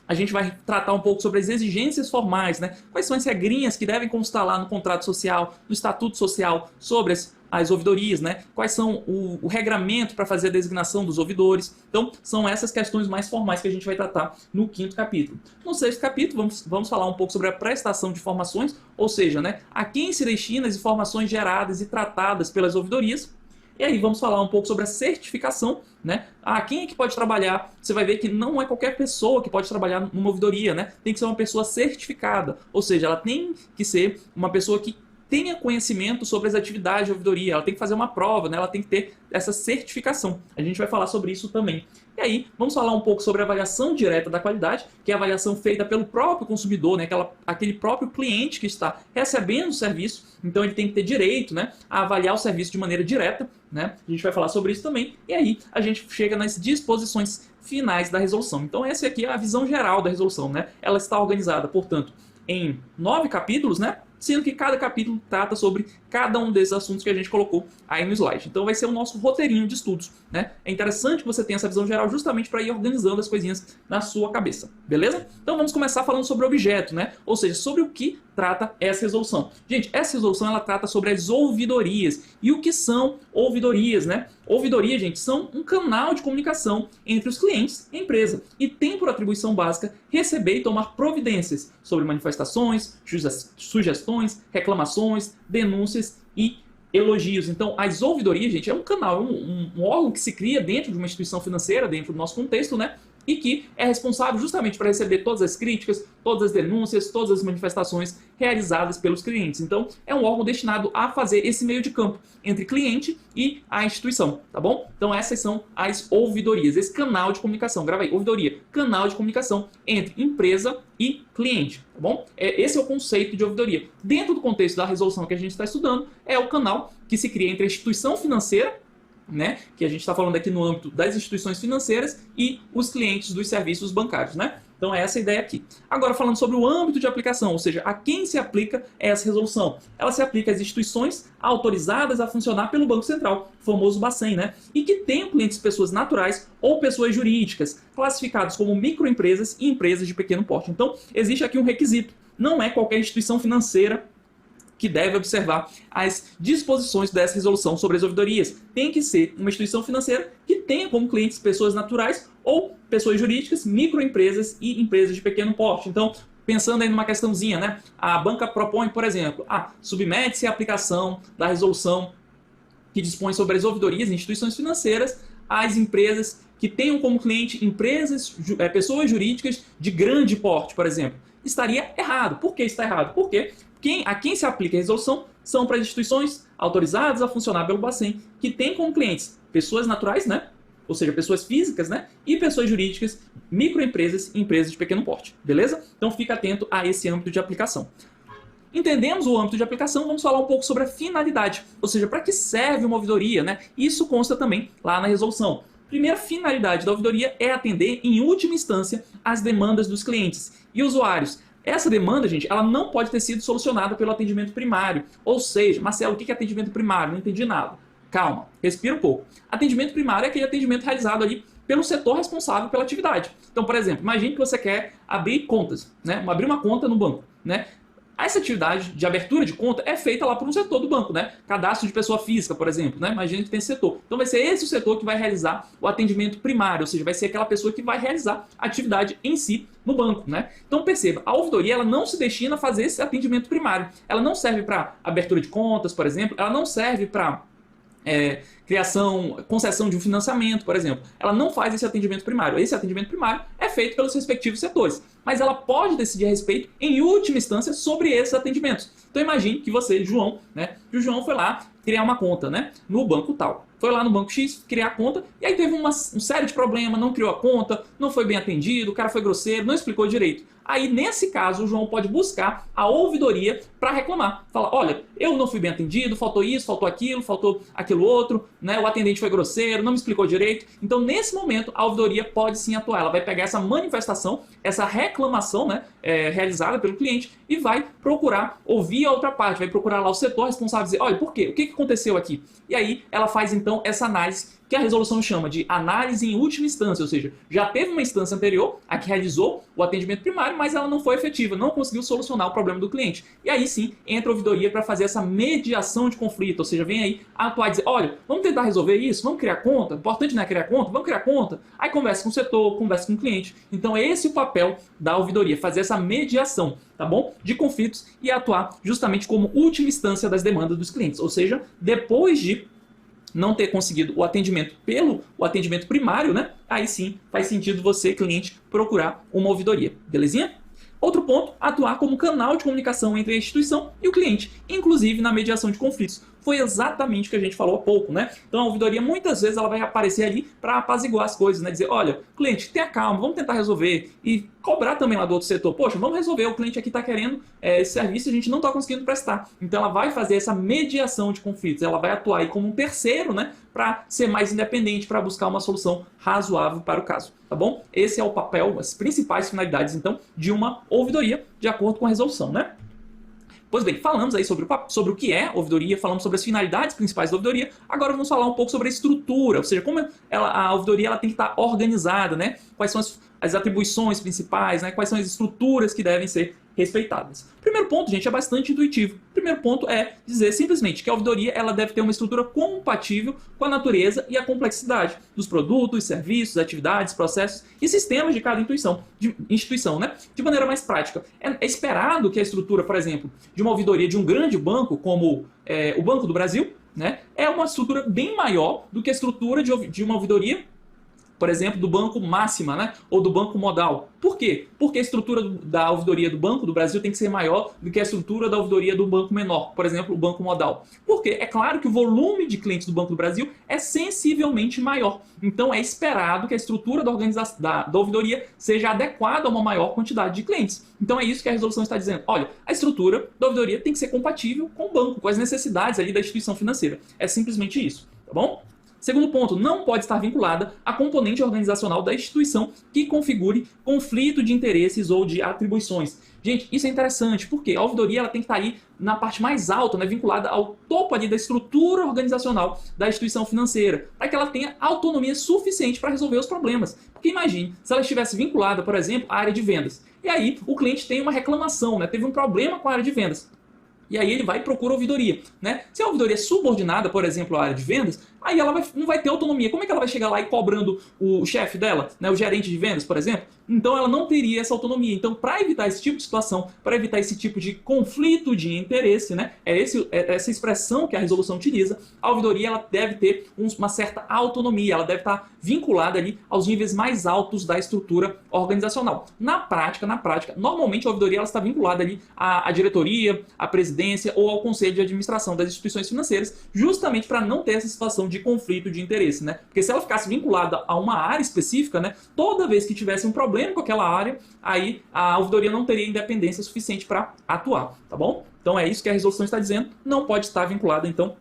a gente vai tratar um pouco sobre as exigências formais, né? Quais são as regrinhas que devem constar lá no contrato social, no estatuto social, sobre as ouvidorias, né? Quais são o regramento para fazer a designação dos ouvidores. Então, são essas questões mais formais que a gente vai tratar no quinto capítulo. No sexto capítulo, vamos falar um pouco sobre a prestação de informações, ou seja, né, a quem se destina as informações geradas e tratadas pelas ouvidorias. E aí vamos falar um pouco sobre a certificação, né? Quem é que pode trabalhar? Você vai ver que não é qualquer pessoa que pode trabalhar numa ouvidoria, né? Tem que ser uma pessoa certificada, ou seja, ela tem que ser uma pessoa que tenha conhecimento sobre as atividades de ouvidoria, ela tem que fazer uma prova, né? Ela tem que ter essa certificação. A gente vai falar sobre isso também. E aí, vamos falar um pouco sobre a avaliação direta da qualidade, que é a avaliação feita pelo próprio consumidor, né? Aquele próprio cliente que está recebendo o serviço, então ele tem que ter direito, né, a avaliar o serviço de maneira direta, né? A gente vai falar sobre isso também. E aí, a gente chega nas disposições finais da resolução. Então essa aqui é a visão geral da resolução, né? Ela está organizada, portanto, em 9 capítulos, né? Sendo que cada capítulo trata sobre cada um desses assuntos que a gente colocou aí no slide. Então vai ser o nosso roteirinho de estudos, né? É interessante que você tenha essa visão geral justamente para ir organizando as coisinhas na sua cabeça, beleza? Então vamos começar falando sobre o objeto, né? Ou seja, sobre o que trata essa resolução. Gente, essa resolução ela trata sobre as ouvidorias. E o que são ouvidorias, né? Ouvidoria, gente, são um canal de comunicação entre os clientes e a empresa e tem por atribuição básica receber e tomar providências sobre manifestações, sugestões, reclamações, denúncias e elogios. Então, as ouvidorias, gente, é um canal, um órgão que se cria dentro de uma instituição financeira, dentro do nosso contexto, né? E que é responsável justamente para receber todas as críticas, todas as denúncias, todas as manifestações realizadas pelos clientes. Então, é um órgão destinado a fazer esse meio de campo entre cliente e a instituição, tá bom? Então, essas são as ouvidorias, esse canal de comunicação. Grava aí, ouvidoria, canal de comunicação entre empresa e cliente, tá bom? Esse é o conceito de ouvidoria. Dentro do contexto da resolução que a gente está estudando, é o canal que se cria entre a instituição financeira, né, que a gente está falando aqui no âmbito das instituições financeiras e os clientes dos serviços bancários, né? Então essa é a ideia aqui. Agora falando sobre o âmbito de aplicação, ou seja, a quem se aplica essa resolução? Ela se aplica às instituições autorizadas a funcionar pelo Banco Central, o famoso Bacen, né? E que tenham clientes pessoas naturais ou pessoas jurídicas, classificados como microempresas e empresas de pequeno porte. Então existe aqui um requisito. Não é qualquer instituição financeira que deve observar as disposições dessa resolução sobre as ouvidorias. Tem que ser uma instituição financeira que tenha como clientes pessoas naturais ou pessoas jurídicas, microempresas e empresas de pequeno porte. Então, pensando aí numa questãozinha, né? A banca propõe, por exemplo, submete-se a aplicação da resolução que dispõe sobre as ouvidorias em instituições financeiras às empresas que tenham como cliente pessoas jurídicas de grande porte, por exemplo. Estaria errado. Por que está errado? Porque a quem se aplica a resolução são para as instituições autorizadas a funcionar pelo Bacen, que tem como clientes pessoas naturais, né? Ou seja, pessoas físicas, né? E pessoas jurídicas, microempresas e empresas de pequeno porte. Beleza? Então fica atento a esse âmbito de aplicação. Entendemos o âmbito de aplicação, vamos falar um pouco sobre a finalidade, ou seja, para que serve uma ouvidoria, né? Isso consta também lá na resolução. Primeira finalidade da ouvidoria é atender, em última instância, as demandas dos clientes e usuários. Essa demanda, gente, ela não pode ter sido solucionada pelo atendimento primário. Ou seja, Marcelo, o que é atendimento primário? Não entendi nada. Calma, respira um pouco. Atendimento primário é aquele atendimento realizado ali pelo setor responsável pela atividade. Então, por exemplo, imagine que você quer abrir contas, né? Abrir uma conta no banco, né? Essa atividade de abertura de conta é feita lá por um setor do banco, né? Cadastro de pessoa física, por exemplo, né? Imagina que tem esse setor. Então vai ser esse o setor que vai realizar o atendimento primário, ou seja, vai ser aquela pessoa que vai realizar a atividade em si no banco, né? Então perceba, a ouvidoria ela não se destina a fazer esse atendimento primário. Ela não serve para abertura de contas, por exemplo, ela não serve para concessão de um financiamento, por exemplo. Ela não faz esse atendimento primário. Esse atendimento primário é feito pelos respectivos setores. Mas ela pode decidir a respeito, em última instância, sobre esses atendimentos. Então imagine que você, João, né? O João foi lá criar uma conta, né? No banco tal. Foi lá no banco X criar a conta e aí teve uma série de problemas, não criou a conta, não foi bem atendido, o cara foi grosseiro, não explicou direito. Aí, nesse caso, o João pode buscar a ouvidoria para reclamar. Falar, olha, eu não fui bem atendido, faltou isso, faltou aquilo outro, né? O atendente foi grosseiro, não me explicou direito. Então, nesse momento, a ouvidoria pode sim atuar. Ela vai pegar essa manifestação, essa reclamação, né, realizada pelo cliente e vai procurar ouvir a outra parte, vai procurar lá o setor responsável e dizer, olha, por quê? O que aconteceu aqui? E aí, ela faz, então, essa análise que a resolução chama de análise em última instância, ou seja, já teve uma instância anterior, a que realizou o atendimento primário, mas ela não foi efetiva, não conseguiu solucionar o problema do cliente. E aí sim, entra a ouvidoria para fazer essa mediação de conflito, ou seja, vem aí atuar e dizer, olha, vamos tentar resolver isso, vamos criar conta, importante não é criar conta, vamos criar conta, aí conversa com o setor, conversa com o cliente. Então esse é o papel da ouvidoria, fazer essa mediação, tá bom? De conflitos e atuar justamente como última instância das demandas dos clientes, ou seja, depois de não ter conseguido o atendimento o atendimento primário, né? Aí sim faz sentido você, cliente, procurar uma ouvidoria, belezinha? Outro ponto, atuar como canal de comunicação entre a instituição e o cliente, inclusive na mediação de conflitos. Foi exatamente o que a gente falou há pouco, né? Então a ouvidoria muitas vezes ela vai aparecer ali para apaziguar as coisas, né? Dizer, olha, cliente, tenha calma, vamos tentar resolver e cobrar também lá do outro setor. Poxa, vamos resolver, o cliente aqui está querendo esse serviço e a gente não está conseguindo prestar. Então ela vai fazer essa mediação de conflitos, ela vai atuar aí como um terceiro, né? Para ser mais independente, para buscar uma solução razoável para o caso, tá bom? Esse é o papel, as principais finalidades, então, de uma ouvidoria, de acordo com a resolução, né? Pois bem, falamos aí sobre o que é ouvidoria, falamos sobre as finalidades principais da ouvidoria, agora vamos falar um pouco sobre a estrutura, ou seja, como a ouvidoria ela tem que estar organizada, né? Quais são as atribuições principais, né? Quais são as estruturas que devem ser respeitadas. Primeiro ponto, gente, é bastante intuitivo. Primeiro ponto é dizer simplesmente que a ouvidoria ela deve ter uma estrutura compatível com a natureza e a complexidade dos produtos, serviços, atividades, processos e sistemas de cada instituição, né? De maneira mais prática. É esperado que a estrutura, por exemplo, de uma ouvidoria de um grande banco, como o Banco do Brasil, né, é uma estrutura bem maior do que a estrutura de uma ouvidoria, por exemplo, do Banco Máxima, né? Ou do Banco Modal. Por quê? Porque a estrutura da ouvidoria do Banco do Brasil tem que ser maior do que a estrutura da ouvidoria do Banco Menor, por exemplo, o Banco Modal. Por quê? É claro que o volume de clientes do Banco do Brasil é sensivelmente maior. Então é esperado que a estrutura da ouvidoria seja adequada a uma maior quantidade de clientes. Então é isso que a resolução está dizendo. Olha, a estrutura da ouvidoria tem que ser compatível com o banco, com as necessidades ali da instituição financeira. É simplesmente isso, tá bom? Segundo ponto, não pode estar vinculada a componente organizacional da instituição que configure conflito de interesses ou de atribuições. Gente, isso é interessante, porque a ouvidoria ela tem que estar aí na parte mais alta, né, vinculada ao topo ali da estrutura organizacional da instituição financeira, para que ela tenha autonomia suficiente para resolver os problemas. Porque imagine, se ela estivesse vinculada, por exemplo, à área de vendas, e aí o cliente tem uma reclamação, né, teve um problema com a área de vendas. E aí ele vai e procura a ouvidoria, né? Se a ouvidoria é subordinada, por exemplo, à área de vendas, aí ela não vai ter autonomia. Como é que ela vai chegar lá e cobrando o chefe dela, né, o gerente de vendas, por exemplo? Então ela não teria essa autonomia. Então, para evitar esse tipo de situação, para evitar esse tipo de conflito de interesse, né, essa expressão que a resolução utiliza, a ouvidoria ela deve ter uma certa autonomia, ela deve estar vinculada ali aos níveis mais altos da estrutura organizacional. Na prática, normalmente a ouvidoria ela está vinculada ali à diretoria, à presidência ou ao conselho de administração das instituições financeiras, justamente para não ter essa situação de conflito de interesse, né? Porque se ela ficasse vinculada a uma área específica, né, toda vez que tivesse um problema com aquela área, aí a ouvidoria não teria independência suficiente para atuar, tá bom? Então é isso que a resolução está dizendo, não pode estar vinculada então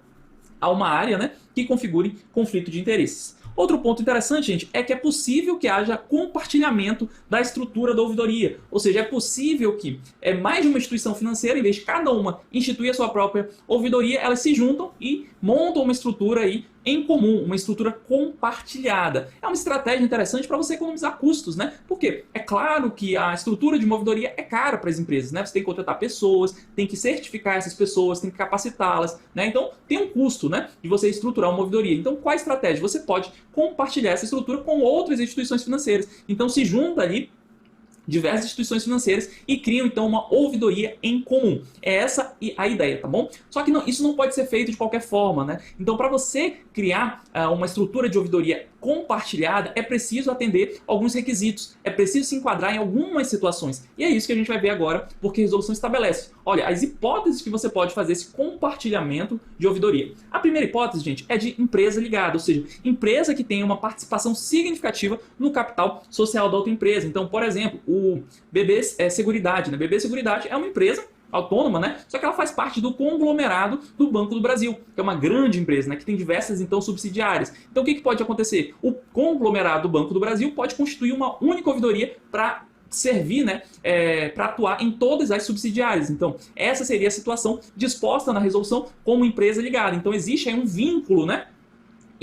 a uma área, né, que configure conflito de interesses. Outro ponto interessante, gente, é que é possível que haja compartilhamento da estrutura da ouvidoria. Ou seja, é possível que mais de uma instituição financeira, em vez de cada uma instituir a sua própria ouvidoria, elas se juntam e montam uma estrutura aí em comum, uma estrutura compartilhada. É uma estratégia interessante para você economizar custos, né? Porque é claro que a estrutura de uma ouvidoria é cara para as empresas, né? Você tem que contratar pessoas, tem que certificar essas pessoas, tem que capacitá-las, né? Então tem um custo, né, de você estruturar uma ouvidoria. Então qual a estratégia? Você pode compartilhar essa estrutura com outras instituições financeiras. Então se junta ali diversas instituições financeiras e criam então uma ouvidoria em comum. É essa a ideia, tá bom? Só que isso não pode ser feito de qualquer forma, né? Então, para você criar uma estrutura de ouvidoria compartilhada, é preciso atender alguns requisitos, é preciso se enquadrar em algumas situações. E é isso que a gente vai ver agora, porque a resolução estabelece, olha, as hipóteses que você pode fazer esse compartilhamento de ouvidoria. A primeira hipótese, gente, é de empresa ligada, ou seja, empresa que tem uma participação significativa no capital social da outra empresa. Então, por exemplo, o BB Seguridade, né? BB Seguridade é uma empresa autônoma, né? Só que ela faz parte do conglomerado do Banco do Brasil, que é uma grande empresa, né, que tem diversas então subsidiárias. Então o que pode acontecer? O conglomerado do Banco do Brasil pode constituir uma única ouvidoria para servir, né, para atuar em todas as subsidiárias. Então essa seria a situação disposta na resolução como empresa ligada. Então existe aí um vínculo, né,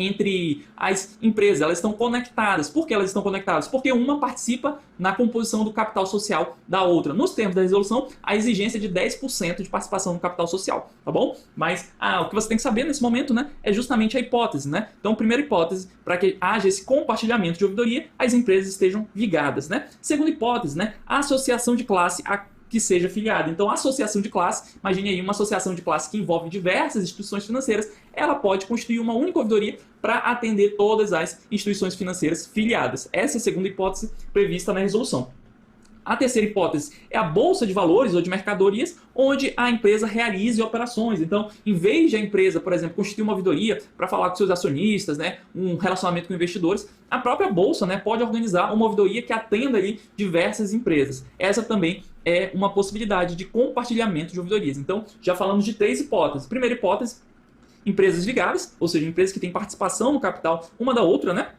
entre as empresas, elas estão conectadas. Por que elas estão conectadas? Porque uma participa na composição do capital social da outra. Nos termos da resolução, a exigência é de 10% de participação no capital social, tá bom? Mas o que você tem que saber nesse momento, né, é justamente a hipótese, né? Então, primeira hipótese, para que haja esse compartilhamento de ouvidoria, as empresas estejam ligadas, né? Segunda hipótese, né, a associação de classe que seja filiada. Então, a associação de classe, imagine aí uma associação de classe que envolve diversas instituições financeiras, ela pode constituir uma única ouvidoria para atender todas as instituições financeiras filiadas. Essa é a segunda hipótese prevista na resolução. A terceira hipótese é a bolsa de valores ou de mercadorias, onde a empresa realize operações. Então, em vez de a empresa, por exemplo, constituir uma ouvidoria para falar com seus acionistas, né, um relacionamento com investidores, a própria bolsa, né, pode organizar uma ouvidoria que atenda ali diversas empresas. Essa também é uma possibilidade de compartilhamento de ouvidorias. Então, já falamos de três hipóteses. Primeira hipótese, empresas ligadas, ou seja, empresas que têm participação no capital uma da outra, né?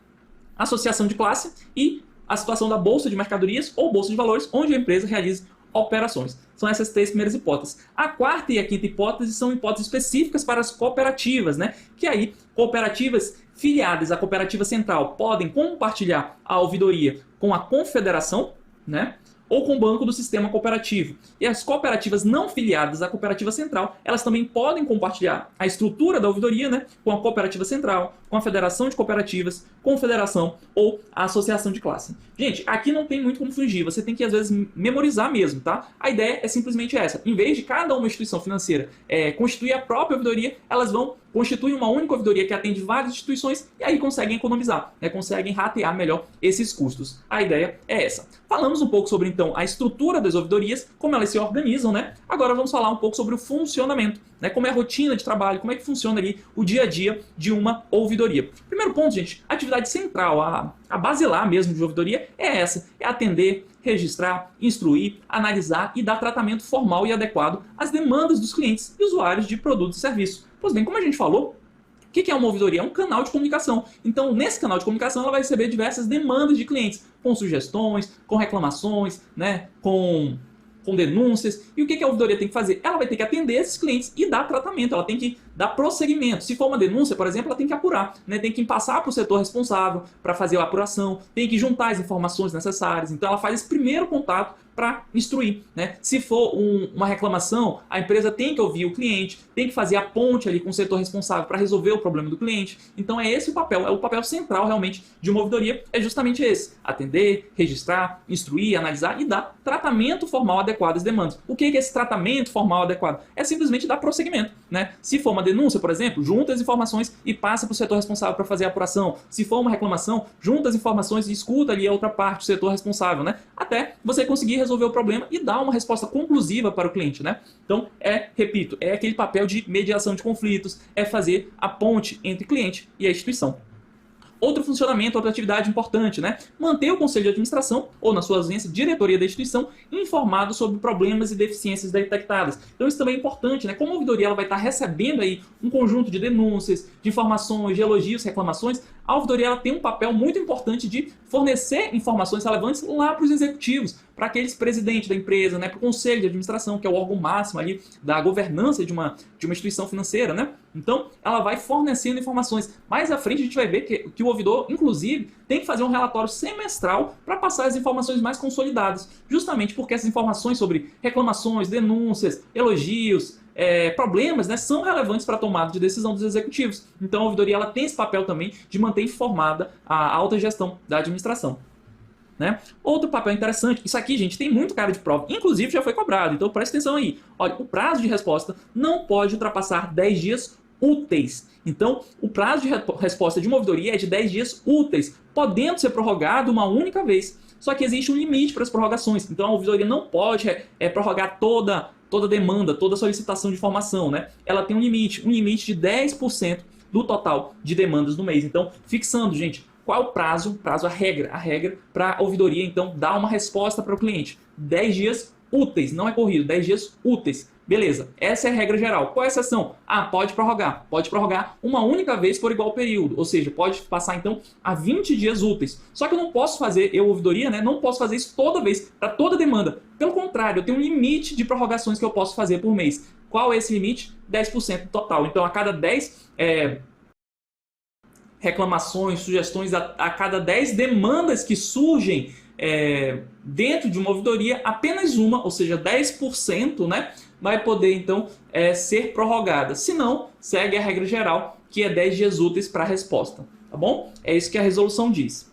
Associação de classe e a situação da bolsa de mercadorias ou bolsa de valores, onde a empresa realiza operações. São essas três primeiras hipóteses. A quarta e a quinta hipótese são hipóteses específicas para as cooperativas, né? Que aí, cooperativas filiadas à cooperativa central podem compartilhar a ouvidoria com a confederação, né, ou com o banco do sistema cooperativo. E as cooperativas não filiadas à cooperativa central, elas também podem compartilhar a estrutura da ouvidoria, né, com a cooperativa central, com a federação de cooperativas, confederação ou a associação de classe. Gente, aqui não tem muito como fugir, você tem que às vezes memorizar mesmo, tá? A ideia é simplesmente essa. Em vez de cada uma instituição financeira constituir a própria ouvidoria, elas vão constituir uma única ouvidoria que atende várias instituições e aí conseguem economizar, né? Conseguem ratear melhor esses custos. A ideia é essa. Falamos um pouco sobre, então, a estrutura das ouvidorias, como elas se organizam, né? Agora vamos falar um pouco sobre o funcionamento, né? Como é a rotina de trabalho, como é que funciona ali o dia a dia de uma ouvidoria. Primeiro ponto, gente, a atividade central, a basilar mesmo de ouvidoria é essa, é atender, registrar, instruir, analisar e dar tratamento formal e adequado às demandas dos clientes e usuários de produtos e serviços. Pois bem, como a gente falou, O que é uma ouvidoria? É um canal de comunicação. Então, nesse canal de comunicação, ela vai receber diversas demandas de clientes, com sugestões, com reclamações, né, com denúncias. E o que a ouvidoria tem que fazer? Ela vai ter que atender esses clientes e dar tratamento, ela tem que dar prosseguimento. Se for uma denúncia, por exemplo, ela tem que apurar, né? Tem que passar para o setor responsável para fazer a apuração, tem que juntar as informações necessárias. Então ela faz esse primeiro contato para instruir, né? Se for uma reclamação, a empresa tem que ouvir o cliente, tem que fazer a ponte ali com o setor responsável para resolver o problema do cliente. Então é esse o papel, é o papel central realmente de uma ouvidoria, é justamente esse: atender, registrar, instruir, analisar e dar tratamento formal adequado às demandas. O que é esse tratamento formal adequado? É simplesmente dar prosseguimento, né? Se for uma denúncia, por exemplo, junta as informações e passa para o setor responsável para fazer a apuração. Se for uma reclamação, junta as informações e escuta ali a outra parte, o setor responsável, né? Até você conseguir resolver o problema e dar uma resposta conclusiva para o cliente, né? Então, repito, é aquele papel de mediação de conflitos, é fazer a ponte entre cliente e a instituição. Outro funcionamento, outra atividade importante, né? Manter o conselho de administração, ou na sua ausência, diretoria da instituição, informado sobre problemas e deficiências detectadas. Então isso também é importante, né? Como a ouvidoria ela vai estar recebendo aí um conjunto de denúncias, de informações, de elogios, reclamações, a ouvidoria ela tem um papel muito importante de fornecer informações relevantes lá para os executivos, para aqueles presidentes da empresa, né? Para o conselho de administração, que é o órgão máximo ali da governança de uma instituição financeira, né? Então, ela vai fornecendo informações. Mais à frente, a gente vai ver que o ouvidor, inclusive, tem que fazer um relatório semestral para passar as informações mais consolidadas. Justamente porque essas informações sobre reclamações, denúncias, elogios, problemas, né, são relevantes para a tomada de decisão dos executivos. Então, a ouvidoria ela tem esse papel também de manter informada a alta gestão da administração. Né? Outro papel interessante, isso aqui, gente, tem muito cara de prova, inclusive já foi cobrado, então presta atenção aí. Olha, o prazo de resposta não pode ultrapassar 10 dias úteis. Então, o prazo de resposta de uma ouvidoria é de 10 dias úteis, podendo ser prorrogado uma única vez. Só que existe um limite para as prorrogações, então a ouvidoria não pode prorrogar toda demanda, toda solicitação de informação, né? Ela tem um limite de 10% do total de demandas no mês. Então, fixando, gente, qual é o prazo, a regra para a ouvidoria, então, dar uma resposta para o cliente? 10 dias úteis, não é corrido, 10 dias úteis. Beleza, essa é a regra geral. Qual é a exceção? Pode prorrogar uma única vez por igual período, ou seja, pode passar então a 20 dias úteis. Só que eu não posso fazer, ouvidoria, né, não posso fazer isso toda vez, para toda demanda. Pelo contrário, eu tenho um limite de prorrogações que eu posso fazer por mês. Qual é esse limite? 10% total. Então, a cada 10 reclamações, sugestões, a cada 10 demandas que surgem dentro de uma ouvidoria, apenas uma, ou seja, 10%, né, vai poder então ser prorrogada. Se não, segue a regra geral, que é 10 dias úteis para a resposta. Tá bom? É isso que a resolução diz.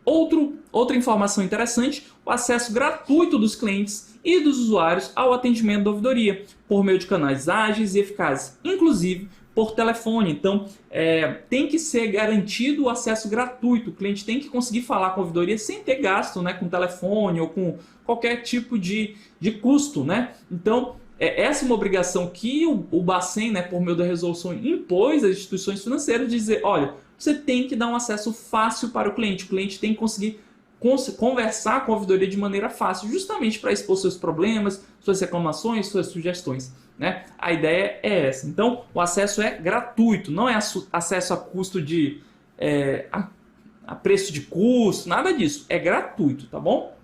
Outra informação interessante, o acesso gratuito dos clientes e dos usuários ao atendimento da ouvidoria, por meio de canais ágeis e eficazes, inclusive por telefone. Então, tem que ser garantido o acesso gratuito. O cliente tem que conseguir falar com a ouvidoria sem ter gasto, né, com telefone ou com qualquer tipo de custo, né? Então, essa é uma obrigação que o Bacen, né, por meio da resolução, impôs às instituições financeiras, de dizer, olha, você tem que dar um acesso fácil para o cliente tem que conseguir conversar com a ouvidoria de maneira fácil, justamente para expor seus problemas, suas reclamações, suas sugestões, né? A ideia é essa. Então, o acesso é gratuito, não é acesso a custo a preço de custo, nada disso, é gratuito, tá bom?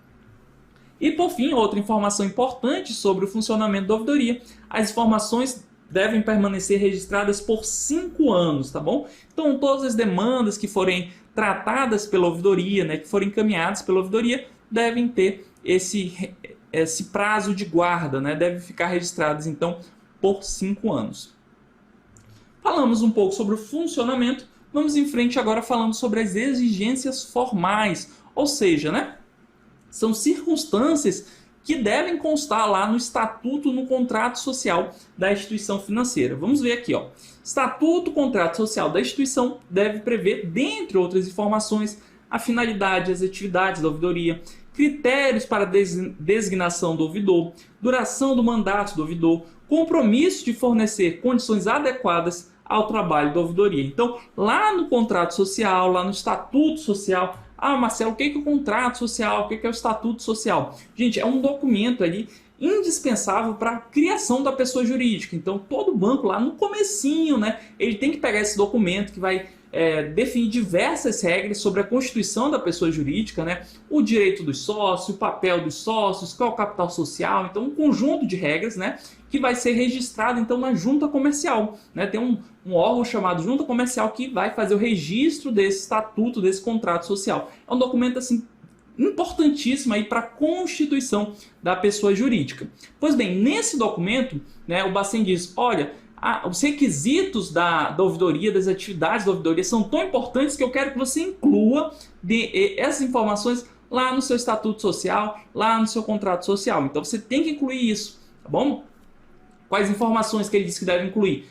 E por fim, outra informação importante sobre o funcionamento da ouvidoria: as informações devem permanecer registradas por 5 anos, tá bom? Então, todas as demandas que forem tratadas pela ouvidoria, né, que forem encaminhadas pela ouvidoria, devem ter esse prazo de guarda, né, devem ficar registradas, então, por 5 anos. Falamos um pouco sobre o funcionamento, vamos em frente agora falando sobre as exigências formais, ou seja, né, são circunstâncias que devem constar lá no estatuto, no contrato social da instituição financeira. Vamos ver aqui, ó. Estatuto, contrato social da instituição deve prever, dentre outras informações, a finalidade e as atividades da ouvidoria, critérios para designação do ouvidor, duração do mandato do ouvidor, compromisso de fornecer condições adequadas ao trabalho da ouvidoria. Então, lá no contrato social, lá no estatuto social, Marcelo, o que é o contrato social? O que é o estatuto social? Gente, é um documento ali indispensável para a criação da pessoa jurídica. Então, todo banco lá no comecinho, né, ele tem que pegar esse documento que vai definir diversas regras sobre a constituição da pessoa jurídica, né, o direito dos sócios, o papel dos sócios, qual é o capital social, então um conjunto de regras, né, que vai ser registrado então na junta comercial, né, tem um órgão chamado junta comercial que vai fazer o registro desse estatuto, desse contrato social. É um documento assim importantíssimo aí para a constituição da pessoa jurídica. Pois bem, nesse documento, né, o Bacen diz, olha, os requisitos da ouvidoria, das atividades da ouvidoria são tão importantes que eu quero que você inclua essas informações lá no seu estatuto social, lá no seu contrato social. Então você tem que incluir isso, tá bom? Quais informações que ele diz que deve incluir?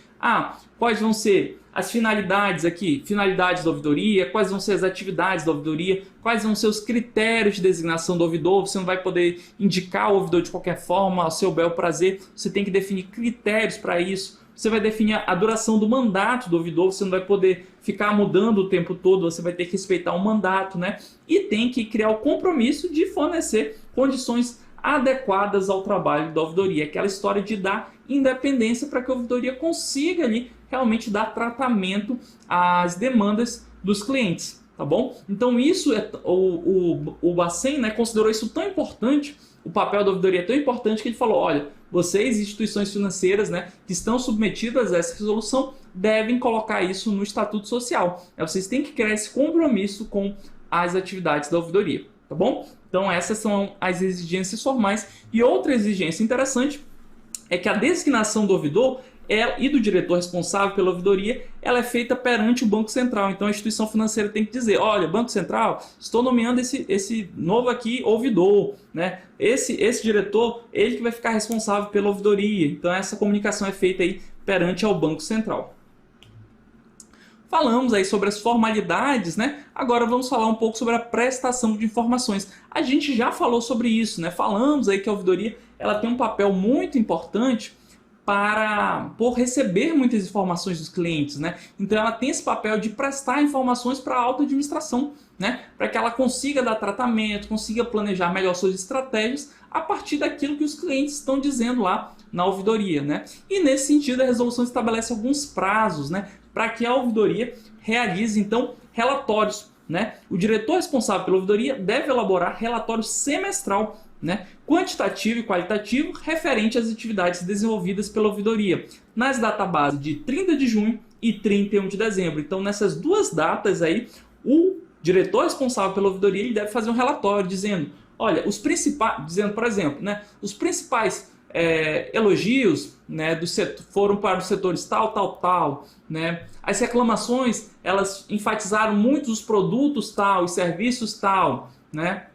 Quais vão ser as finalidades aqui, finalidades da ouvidoria, quais vão ser as atividades da ouvidoria, quais vão ser os critérios de designação do ouvidor, você não vai poder indicar o ouvidor de qualquer forma, ao seu bel prazer, você tem que definir critérios para isso. Você vai definir a duração do mandato do ouvidor, você não vai poder ficar mudando o tempo todo, você vai ter que respeitar o mandato, né? E tem que criar o compromisso de fornecer condições adequadas ao trabalho da ouvidoria. Aquela história de dar independência para que a ouvidoria consiga ali realmente dar tratamento às demandas dos clientes, tá bom? Então isso, o Bacen, né, considerou isso tão importante, o papel da ouvidoria é tão importante que ele falou, olha, vocês, instituições financeiras, né, que estão submetidas a essa resolução, devem colocar isso no Estatuto Social. Vocês têm que criar esse compromisso com as atividades da ouvidoria, tá bom? Então essas são as exigências formais. E outra exigência interessante é que a designação do ouvidor e do diretor responsável pela ouvidoria, ela é feita perante o Banco Central. Então a instituição financeira tem que dizer, olha, Banco Central, estou nomeando esse novo aqui ouvidor, né? Esse diretor, ele que vai ficar responsável pela ouvidoria. Então essa comunicação é feita aí perante ao Banco Central. Falamos aí sobre as formalidades, né? Agora vamos falar um pouco sobre a prestação de informações. A gente já falou sobre isso, né? Falamos aí que a ouvidoria ela tem um papel muito importante por receber muitas informações dos clientes, né? Então ela tem esse papel de prestar informações para a alta administração, né? Para que ela consiga dar tratamento, consiga planejar melhor suas estratégias a partir daquilo que os clientes estão dizendo lá na ouvidoria, né? E nesse sentido a resolução estabelece alguns prazos, né? Para que a ouvidoria realize então relatórios, né? O diretor responsável pela ouvidoria deve elaborar relatório semestral, né, quantitativo e qualitativo referente às atividades desenvolvidas pela ouvidoria nas databases de 30 de junho e 31 de dezembro. Então nessas duas datas aí, o diretor responsável pela ouvidoria ele deve fazer um relatório dizendo, olha, dizendo, por exemplo, né, os principais elogios, né, foram para os setores tal, né? As reclamações elas enfatizaram muito os produtos tal e serviços tal, né?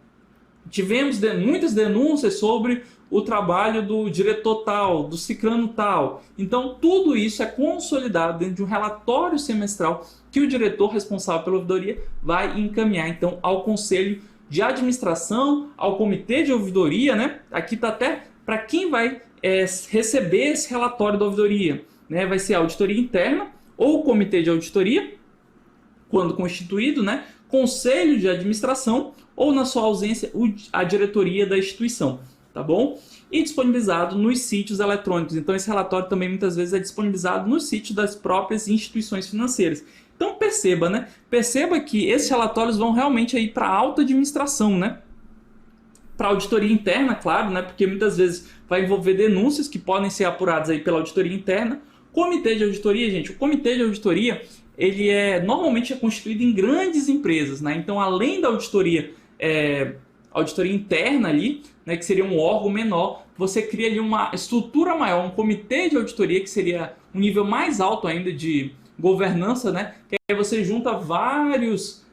Tivemos muitas denúncias sobre o trabalho do diretor tal, do ciclano tal. Então, tudo isso é consolidado dentro de um relatório semestral que o diretor responsável pela ouvidoria vai encaminhar então ao Conselho de Administração, ao Comitê de Ouvidoria, né? Aqui está até para quem vai receber esse relatório da ouvidoria, né? Vai ser a auditoria interna ou o Comitê de Auditoria, quando constituído, né? Conselho de Administração ou, na sua ausência, a diretoria da instituição, tá bom? E disponibilizado nos sítios eletrônicos. Então esse relatório também muitas vezes é disponibilizado nos sítios das próprias instituições financeiras. Então perceba, né? Perceba que esses relatórios vão realmente aí para a alta administração, né? Para a auditoria interna, claro, né? Porque muitas vezes vai envolver denúncias que podem ser apuradas aí pela auditoria interna. Comitê de auditoria, gente, o comitê de auditoria ele normalmente é constituído em grandes empresas, né? Então, além da auditoria interna ali, né, que seria um órgão menor, você cria ali uma estrutura maior, um comitê de auditoria que seria um nível mais alto ainda de governança, né? Que aí você junta vários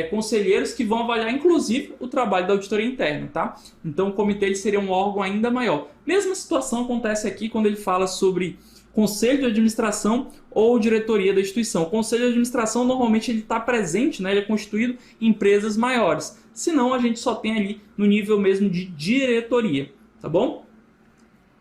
conselheiros que vão avaliar, inclusive, o trabalho da auditoria interna, tá? Então, o comitê ele seria um órgão ainda maior. Mesma situação acontece aqui quando ele fala sobre Conselho de Administração ou diretoria da instituição. O Conselho de Administração normalmente ele está presente, né? Ele é constituído em empresas maiores. Senão a gente só tem ali no nível mesmo de diretoria, tá bom?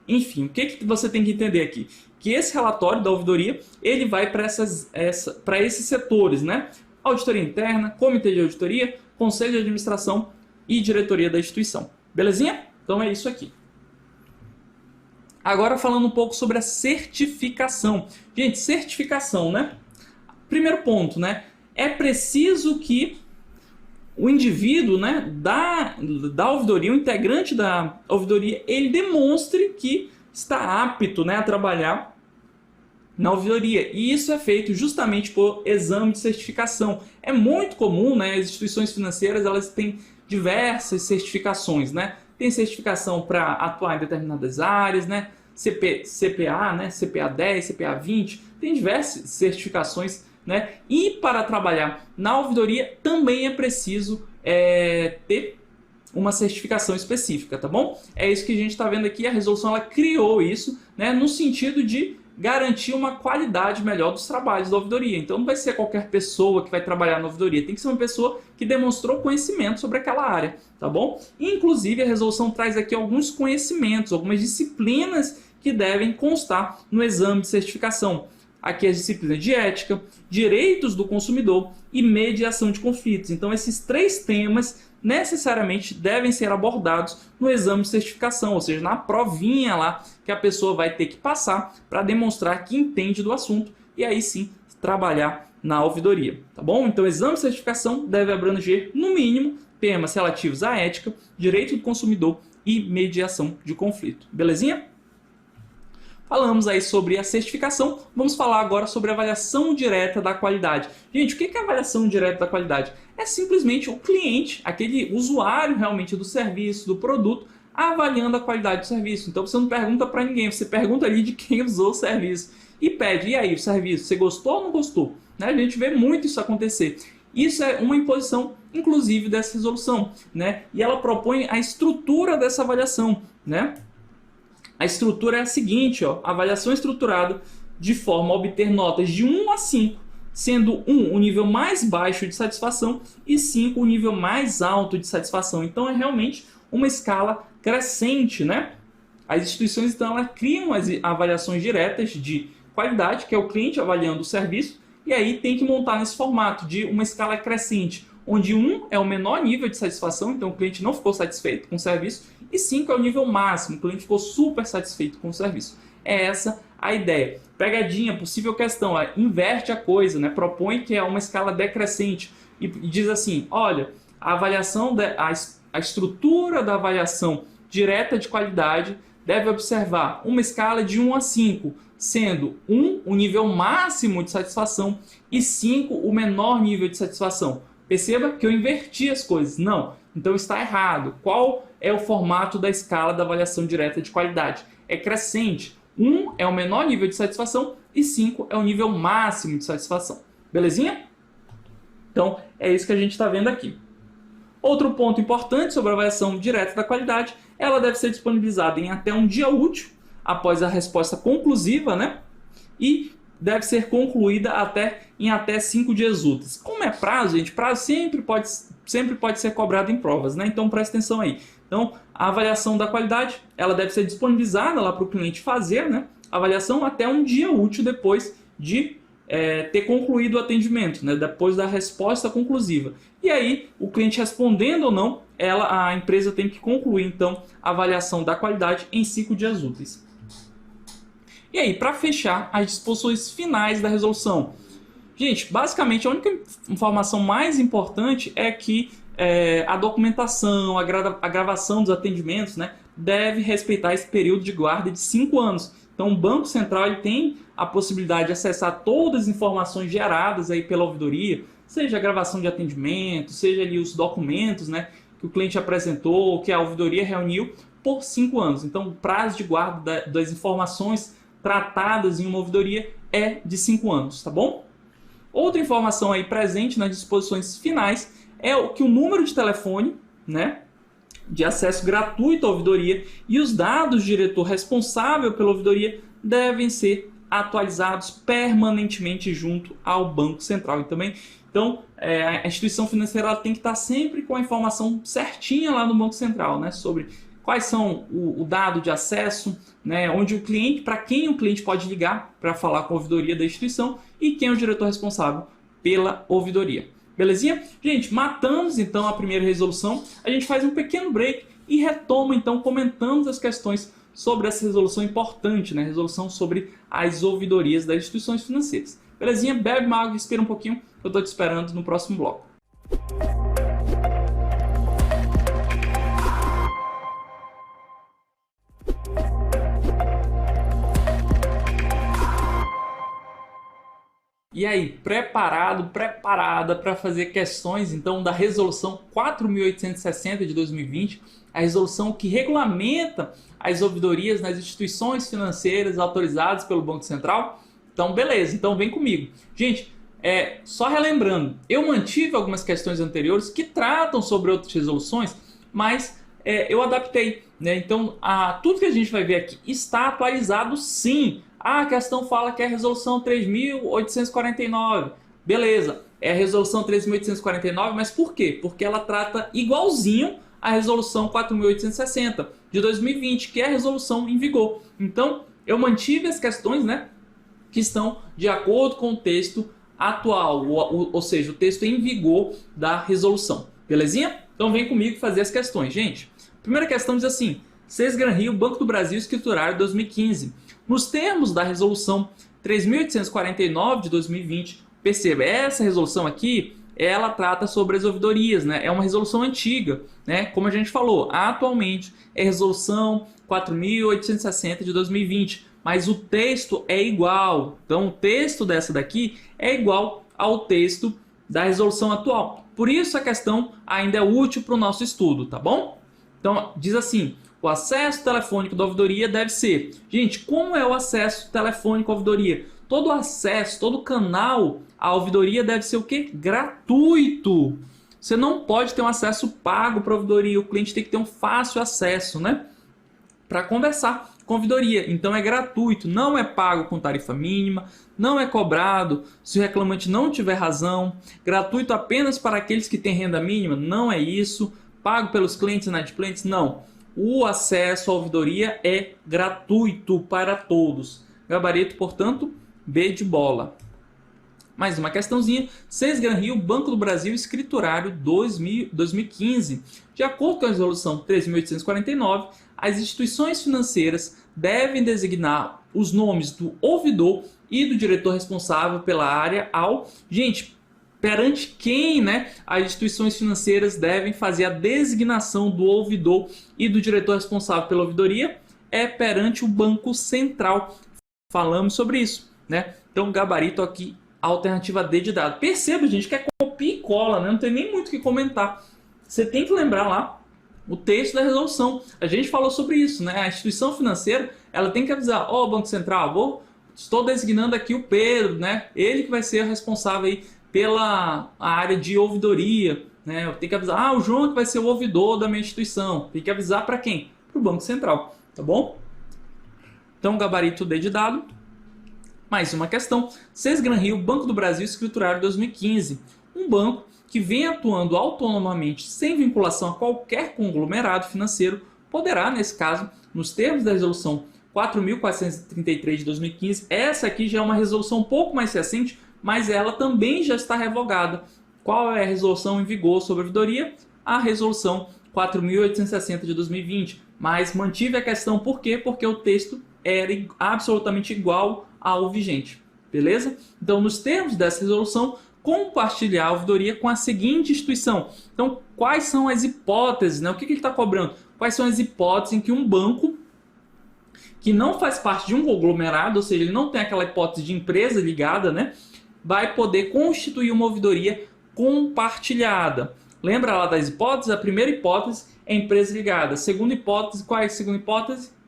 Enfim, o que você tem que entender aqui? Que esse relatório da ouvidoria ele vai para esses setores, né? Auditoria interna, comitê de auditoria, conselho de administração e diretoria da instituição. Belezinha? Então é isso aqui. Agora falando um pouco sobre a certificação. Gente, certificação, né? Primeiro ponto, né? É preciso que o indivíduo, né, da ouvidoria, o integrante da ouvidoria, ele demonstre que está apto, né, a trabalhar na ouvidoria. E isso é feito justamente por exame de certificação. É muito comum, né, as instituições financeiras elas têm diversas certificações, né? Tem certificação para atuar em determinadas áreas, né? CPA, né? CPA 10, CPA 20, tem diversas certificações, né? E para trabalhar na ouvidoria também é preciso ter uma certificação específica, tá bom? É isso que a gente está vendo aqui, a resolução ela criou isso, né? No sentido de garantir uma qualidade melhor dos trabalhos da ouvidoria. Então não vai ser qualquer pessoa que vai trabalhar na ouvidoria, tem que ser uma pessoa que demonstrou conhecimento sobre aquela área, tá bom? Inclusive a resolução traz aqui alguns conhecimentos, algumas disciplinas que devem constar no exame de certificação. Aqui as disciplinas de ética, direitos do consumidor e mediação de conflitos. Então esses três temas necessariamente devem ser abordados no exame de certificação, ou seja, na provinha lá que a pessoa vai ter que passar para demonstrar que entende do assunto e aí sim trabalhar na ouvidoria, tá bom? Então o exame de certificação deve abranger no mínimo temas relativos à ética, direito do consumidor e mediação de conflito. Belezinha? Falamos aí sobre a certificação, vamos falar agora sobre a avaliação direta da qualidade. Gente, o que é avaliação direta da qualidade? É simplesmente o cliente, aquele usuário realmente do serviço, do produto, avaliando a qualidade do serviço. Então você não pergunta para ninguém, você pergunta ali de quem usou o serviço e pede, e aí o serviço, você gostou ou não gostou? Né? A gente vê muito isso acontecer. Isso é uma imposição, inclusive, dessa resolução, né? E ela propõe a estrutura dessa avaliação, né? A estrutura é a seguinte, ó, avaliação estruturada de forma a obter notas de 1 a 5, sendo 1 o nível mais baixo de satisfação e 5 o nível mais alto de satisfação. Então é realmente uma escala crescente, né? As instituições então elas criam as avaliações diretas de qualidade, que é o cliente avaliando o serviço, e aí tem que montar nesse formato de uma escala crescente, onde 1 é o menor nível de satisfação, então o cliente não ficou satisfeito com o serviço, e 5 é o nível máximo, o cliente ficou super satisfeito com o serviço. É essa a ideia. Pegadinha, possível questão, inverte a coisa, né? Propõe que é uma escala decrescente e diz assim, olha, a avaliação, a estrutura da avaliação direta de qualidade deve observar uma escala de 1 a 5, sendo 1 o nível máximo de satisfação e 5 o menor nível de satisfação. Perceba que eu inverti as coisas. Não, então está errado. Qual é o formato da escala da avaliação direta de qualidade? É crescente. 1 é o menor nível de satisfação e 5 é o nível máximo de satisfação. Belezinha? Então, é isso que a gente está vendo aqui. Outro ponto importante sobre a avaliação direta da qualidade, ela deve ser disponibilizada em até um dia útil após a resposta conclusiva, né? E deve ser concluída em até 5 dias úteis. Como é prazo, gente? Prazo sempre pode ser cobrado em provas, né? Então presta atenção aí. Então, a avaliação da qualidade, ela deve ser disponibilizada lá para o cliente fazer, né? A avaliação até um dia útil depois de ter concluído o atendimento, né? Depois da resposta conclusiva. E aí, o cliente respondendo ou não, a empresa tem que concluir, então, a avaliação da qualidade em 5 dias úteis. E aí, para fechar, as disposições finais da resolução. Gente, basicamente, a única informação mais importante é que a documentação, a gravação dos atendimentos, né, deve respeitar esse período de guarda de 5 anos. Então, o Banco Central ele tem a possibilidade de acessar todas as informações geradas aí pela ouvidoria, seja a gravação de atendimento, seja ali os documentos, né, que o cliente apresentou, que a ouvidoria reuniu, por 5 anos. Então, o prazo de guarda das informações tratadas em uma ouvidoria é de 5 anos, tá bom? Outra informação aí presente nas disposições finais é que o número de telefone, né, de acesso gratuito à ouvidoria e os dados do diretor responsável pela ouvidoria devem ser atualizados permanentemente junto ao Banco Central. E também, então, a instituição financeira ela tem que estar sempre com a informação certinha lá no Banco Central, né, sobre quais são o dado de acesso, né, onde o cliente, para quem o cliente pode ligar para falar com a ouvidoria da instituição e quem é o diretor responsável pela ouvidoria. Belezinha? Gente, matamos então a primeira resolução, a gente faz um pequeno break e retoma então, comentamos as questões sobre essa resolução importante, né? Resolução sobre as ouvidorias das instituições financeiras. Belezinha? Bebe uma água e respira um pouquinho, eu estou te esperando no próximo bloco. E aí, preparado, preparada para fazer questões então da resolução 4.860 de 2020, a resolução que regulamenta as ouvidorias nas instituições financeiras autorizadas pelo Banco Central? Então, beleza, então vem comigo. Gente, só relembrando, eu mantive algumas questões anteriores que tratam sobre outras resoluções, mas eu adaptei, né? Então, tudo que a gente vai ver aqui está atualizado sim. A questão fala que é a resolução 3.849. Beleza, é a resolução 3.849, mas por quê? Porque ela trata igualzinho a resolução 4.860 de 2020, que é a resolução em vigor. Então, eu mantive as questões, né, que estão de acordo com o texto atual, ou seja, o texto em vigor da resolução. Belezinha? Então vem comigo fazer as questões, gente. Primeira questão diz assim: Sesgran-Rio, Banco do Brasil, escriturário 2015. Nos termos da resolução 3.849 de 2020, perceba, essa resolução aqui, ela trata sobre as ouvidorias, né? É uma resolução antiga, né? Como a gente falou, atualmente é resolução 4.860 de 2020, mas o texto é igual. Então, o texto dessa daqui é igual ao texto da resolução atual. Por isso, a questão ainda é útil para o nosso estudo, tá bom? Então, diz assim: o acesso telefônico da ouvidoria deve ser... Gente, como é o acesso telefônico à ouvidoria? Todo acesso, todo canal à ouvidoria deve ser o quê? Gratuito. Você não pode ter um acesso pago para a ouvidoria. O cliente tem que ter um fácil acesso, né, para conversar com a ouvidoria. Então é gratuito, não é pago com tarifa mínima, não é cobrado se o reclamante não tiver razão. Gratuito apenas para aqueles que têm renda mínima? Não é isso. Pago pelos clientes e inadimplentes? Não. O acesso à ouvidoria é gratuito para todos. Gabarito, portanto, B de bola. Mais uma questãozinha. Sesgran-Rio, Banco do Brasil, escriturário 2015. De acordo com a resolução 3.849, as instituições financeiras devem designar os nomes do ouvidor e do diretor responsável pela área ao... Gente, perante quem, né, as instituições financeiras devem fazer a designação do ouvidor e do diretor responsável pela ouvidoria? É perante o Banco Central. Falamos sobre isso, né? Então, gabarito aqui, alternativa D de dado. Perceba, gente, que é copia e cola, né? Não tem nem muito o que comentar. Você tem que lembrar lá o texto da resolução. A gente falou sobre isso, né? A instituição financeira, ela tem que avisar: ó, Banco Central, estou designando aqui o Pedro, né? Ele que vai ser o responsável aí pela área de ouvidoria, né? Eu tenho que avisar, o João que vai ser o ouvidor da minha instituição. Tem que avisar para quem? Para o Banco Central, tá bom? Então, gabarito D de dado. Mais uma questão. Sesgran-Rio, Banco do Brasil, escriturário 2015. Um banco que vem atuando autonomamente, sem vinculação a qualquer conglomerado financeiro, poderá, nesse caso, nos termos da resolução 4.433 de 2015, essa aqui já é uma resolução um pouco mais recente, mas ela também já está revogada. Qual é a resolução em vigor sobre a ouvidoria? A resolução 4.860 de 2020. Mas mantive a questão por quê? Porque o texto era absolutamente igual ao vigente. Beleza? Então, nos termos dessa resolução, compartilhar a ouvidoria com a seguinte instituição. Então, quais são as hipóteses, né? O que ele está cobrando? Quais são as hipóteses em que um banco que não faz parte de um conglomerado, ou seja, ele não tem aquela hipótese de empresa ligada, né, vai poder constituir uma ouvidoria compartilhada. Lembra lá das hipóteses? A primeira hipótese é empresa ligada. A segunda hipótese, qual é a segunda hipótese?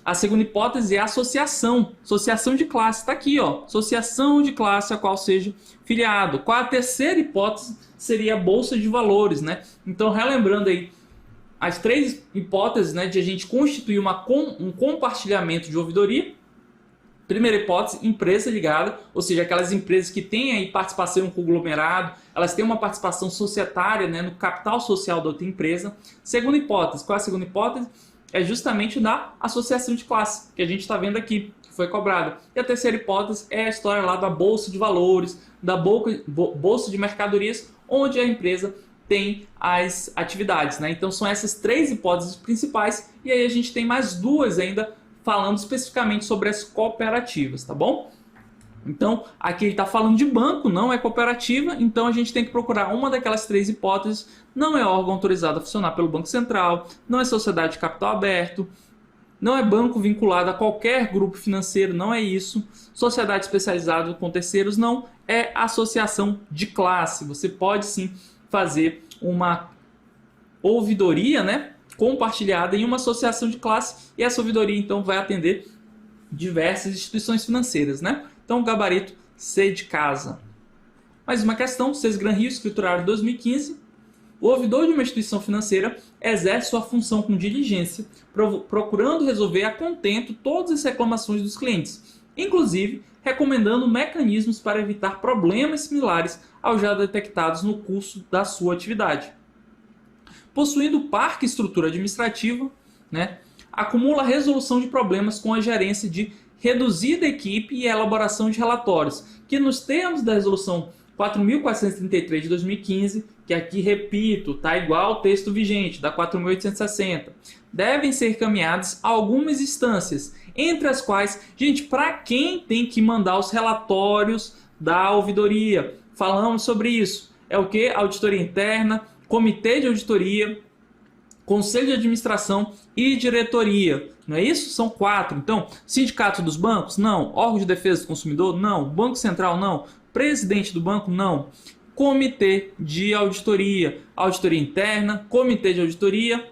A segunda hipótese é associação. Associação de classe. Está aqui, ó. Associação de classe a qual seja filiado. Qual a terceira hipótese? Seria a bolsa de valores, né? Então, relembrando aí as três hipóteses, né, de a gente constituir um compartilhamento de ouvidoria. Primeira hipótese, empresa ligada, ou seja, aquelas empresas que têm aí participação em um conglomerado, elas têm uma participação societária, né, no capital social da outra empresa. Segunda hipótese, qual é a segunda hipótese? É justamente da associação de classe, que a gente está vendo aqui, que foi cobrada. E a terceira hipótese é a história lá da bolsa de valores, da bolsa de mercadorias, onde a empresa tem as atividades, né? Então são essas 3 hipóteses principais e aí a gente tem mais 2 ainda falando especificamente sobre as cooperativas, tá bom? Então aqui ele está falando de banco, não é cooperativa, então a gente tem que procurar uma daquelas 3 hipóteses. Não é órgão autorizado a funcionar pelo Banco Central, não é sociedade de capital aberto, não é banco vinculado a qualquer grupo financeiro, não é isso. Sociedade especializada com terceiros, não. É associação de classe. Você pode sim fazer uma ouvidoria, né, compartilhada em uma associação de classe e essa ouvidoria então vai atender diversas instituições financeiras, né? Então, gabarito C de casa. Mais uma questão, Sesgran Rio, escriturário 2015. O ouvidor de uma instituição financeira exerce sua função com diligência, procurando resolver a contento todas as reclamações dos clientes, inclusive recomendando mecanismos para evitar problemas similares aos já detectados no curso da sua atividade. Possuindo parca estrutura administrativa, né, acumula resolução de problemas com a gerência de reduzida equipe e elaboração de relatórios, que nos termos da resolução 4.433 de 2015, que aqui, repito, está igual ao texto vigente, da 4.860, devem ser encaminhados a algumas instâncias, entre as quais, gente, para quem tem que mandar os relatórios da ouvidoria? Falamos sobre isso. É o que? Auditoria interna, comitê de auditoria, conselho de administração e diretoria. Não é isso? São 4. Então, sindicato dos bancos? Não. Órgão de defesa do consumidor? Não. Banco Central? Não. Presidente do banco? Não. Comitê de auditoria, auditoria interna, comitê de auditoria,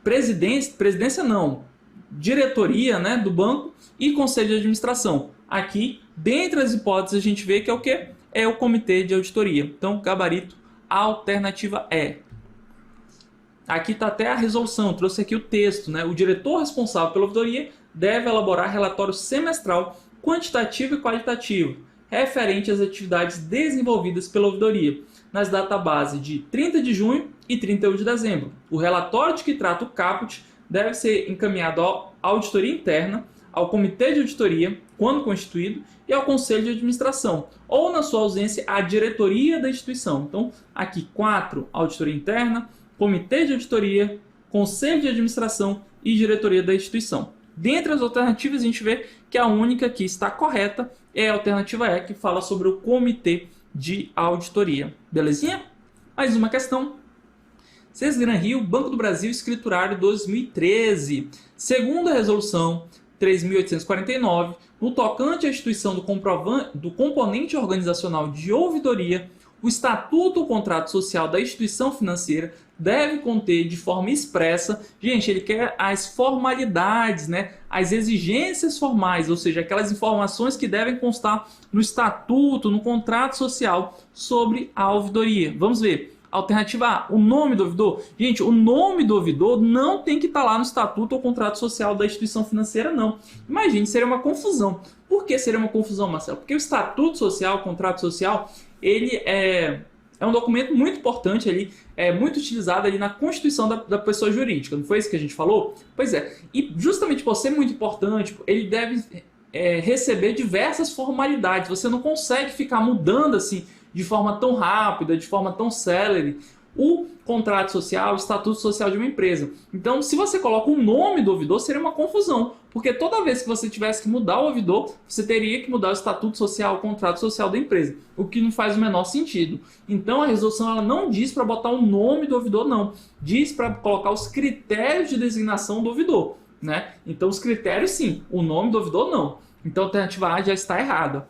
presidência não, diretoria, né, do banco e conselho de administração. Aqui, dentre as hipóteses, a gente vê que é o que? É o comitê de auditoria. Então, gabarito, alternativa E. Aqui está até a resolução, trouxe aqui o texto, né? O diretor responsável pela auditoria deve elaborar relatório semestral quantitativo e qualitativo referente às atividades desenvolvidas pela ouvidoria, nas databases de 30 de junho e 31 de dezembro. O relatório de que trata o caput deve ser encaminhado à auditoria interna, ao comitê de auditoria, quando constituído, e ao conselho de administração, ou, na sua ausência, à diretoria da instituição. Então, aqui 4, auditoria interna, comitê de auditoria, conselho de administração e diretoria da instituição. Dentre as alternativas, a gente vê que a única que está correta é a alternativa E, que fala sobre o comitê de auditoria. Belezinha? Mais uma questão. Sesgran Rio, Banco do Brasil, escriturário 2013. Segundo a resolução 3.849, no tocante à instituição do componente organizacional de ouvidoria, o estatuto ou contrato social da instituição financeira deve conter de forma expressa, gente, ele quer as formalidades, né? As exigências formais, ou seja, aquelas informações que devem constar no estatuto, no contrato social sobre a ouvidoria. Vamos ver. Alternativa A, o nome do ouvidor. Gente, o nome do ouvidor não tem que estar lá no estatuto ou contrato social da instituição financeira, não. Imagine, seria uma confusão. Por que seria uma confusão, Marcelo? Porque o estatuto social, o contrato social, ele é um documento muito importante ali, é muito utilizado ali na constituição da pessoa jurídica. Não foi isso que a gente falou? Pois é. E justamente por ser muito importante, ele deve receber diversas formalidades. Você não consegue ficar mudando assim de forma tão rápida, de forma tão célere, o contrato social, o estatuto social de uma empresa. Então, se você coloca o nome do ouvidor, seria uma confusão, porque toda vez que você tivesse que mudar o ouvidor, você teria que mudar o estatuto social, o contrato social da empresa, o que não faz o menor sentido. Então, a resolução ela não diz para botar o nome do ouvidor, não. Diz para colocar os critérios de designação do ouvidor, né? Então, os critérios sim, o nome do ouvidor não. Então, a alternativa A já está errada.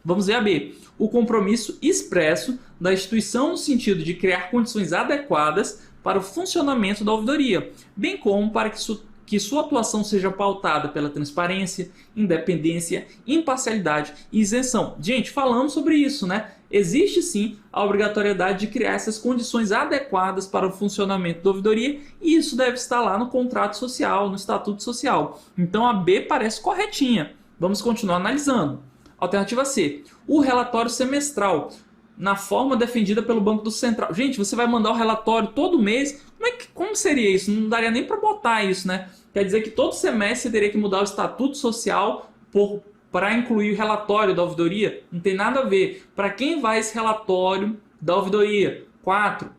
Vamos ver a B. O compromisso expresso da instituição no sentido de criar condições adequadas para o funcionamento da ouvidoria, bem como para que sua atuação seja pautada pela transparência, independência, imparcialidade e isenção. Gente, falamos sobre isso, né? Existe sim a obrigatoriedade de criar essas condições adequadas para o funcionamento da ouvidoria e isso deve estar lá no contrato social, no estatuto social. Então a B parece corretinha. Vamos continuar analisando. Alternativa C, o relatório semestral, na forma defendida pelo Banco do Central. Gente, você vai mandar o relatório todo mês, como seria isso? Não daria nem para botar isso, né? Quer dizer que todo semestre você teria que mudar o estatuto social para incluir o relatório da ouvidoria? Não tem nada a ver. Para quem vai esse relatório da ouvidoria? 4.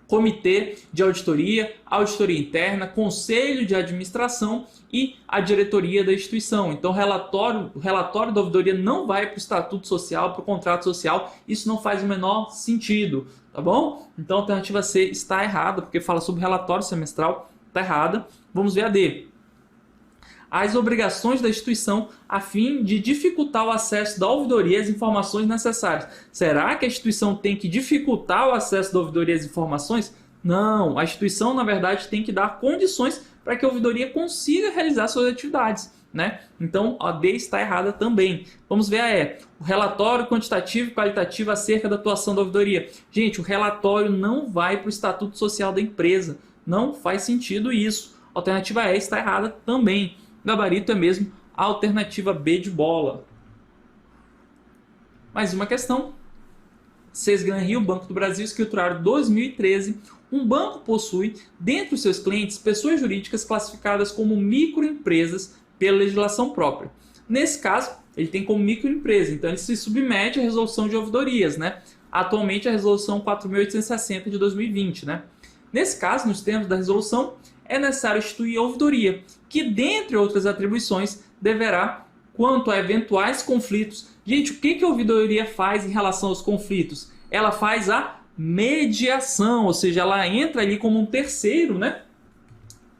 Comitê de auditoria, auditoria interna, conselho de administração e a diretoria da instituição. Então, o relatório da ouvidoria não vai para o estatuto social, para o contrato social. Isso não faz o menor sentido, tá bom? Então, a alternativa C está errada, porque fala sobre relatório semestral, está errada. Vamos ver a D. As obrigações da instituição a fim de dificultar o acesso da ouvidoria às informações necessárias. Será que a instituição tem que dificultar o acesso da ouvidoria às informações? Não, a instituição, na verdade, tem que dar condições para que a ouvidoria consiga realizar suas atividades, né? Então, a D está errada também. Vamos ver a E. O relatório quantitativo e qualitativo acerca da atuação da ouvidoria. Gente, o relatório não vai para o estatuto social da empresa. Não faz sentido isso. A alternativa E está errada também. Gabarito é mesmo a alternativa B de bola. Mais uma questão. Sesgran Rio, Banco do Brasil, escriturário 2013. Um banco possui, dentre os seus clientes, pessoas jurídicas classificadas como microempresas pela legislação própria. Nesse caso, ele tem como microempresa, então ele se submete à resolução de ouvidorias, né? Atualmente a resolução 4.860 de 2020, né? Nesse caso, nos termos da resolução, é necessário instituir a ouvidoria, que, dentre outras atribuições, deverá, quanto a eventuais conflitos... Gente, o que a ouvidoria faz em relação aos conflitos? Ela faz a mediação, ou seja, ela entra ali como um terceiro, né?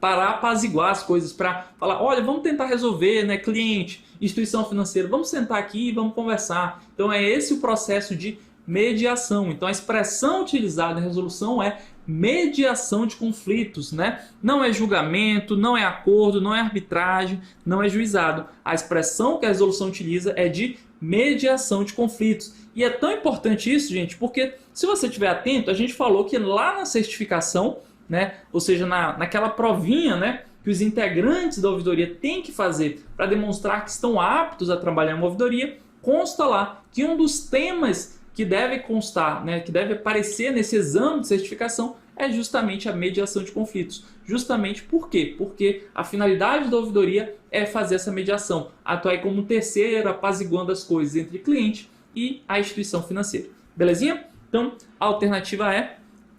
Para apaziguar as coisas, para falar, olha, vamos tentar resolver, né? Cliente, instituição financeira, vamos sentar aqui e vamos conversar. Então é esse o processo de mediação. Então a expressão utilizada na resolução é mediação de conflitos, né? Não é julgamento, não é acordo, não é arbitragem, não é juizado. A expressão que a resolução utiliza é de mediação de conflitos. E é tão importante isso, gente, porque se você estiver atento, a gente falou que lá na certificação, né, ou seja, naquela provinha, né, que os integrantes da ouvidoria têm que fazer para demonstrar que estão aptos a trabalhar em uma ouvidoria, consta lá que um dos temas que deve constar, né, que deve aparecer nesse exame de certificação é justamente a mediação de conflitos. Justamente por quê? Porque a finalidade da ouvidoria é fazer essa mediação, atuar como terceiro, apaziguando as coisas entre cliente e a instituição financeira. Belezinha? Então, a alternativa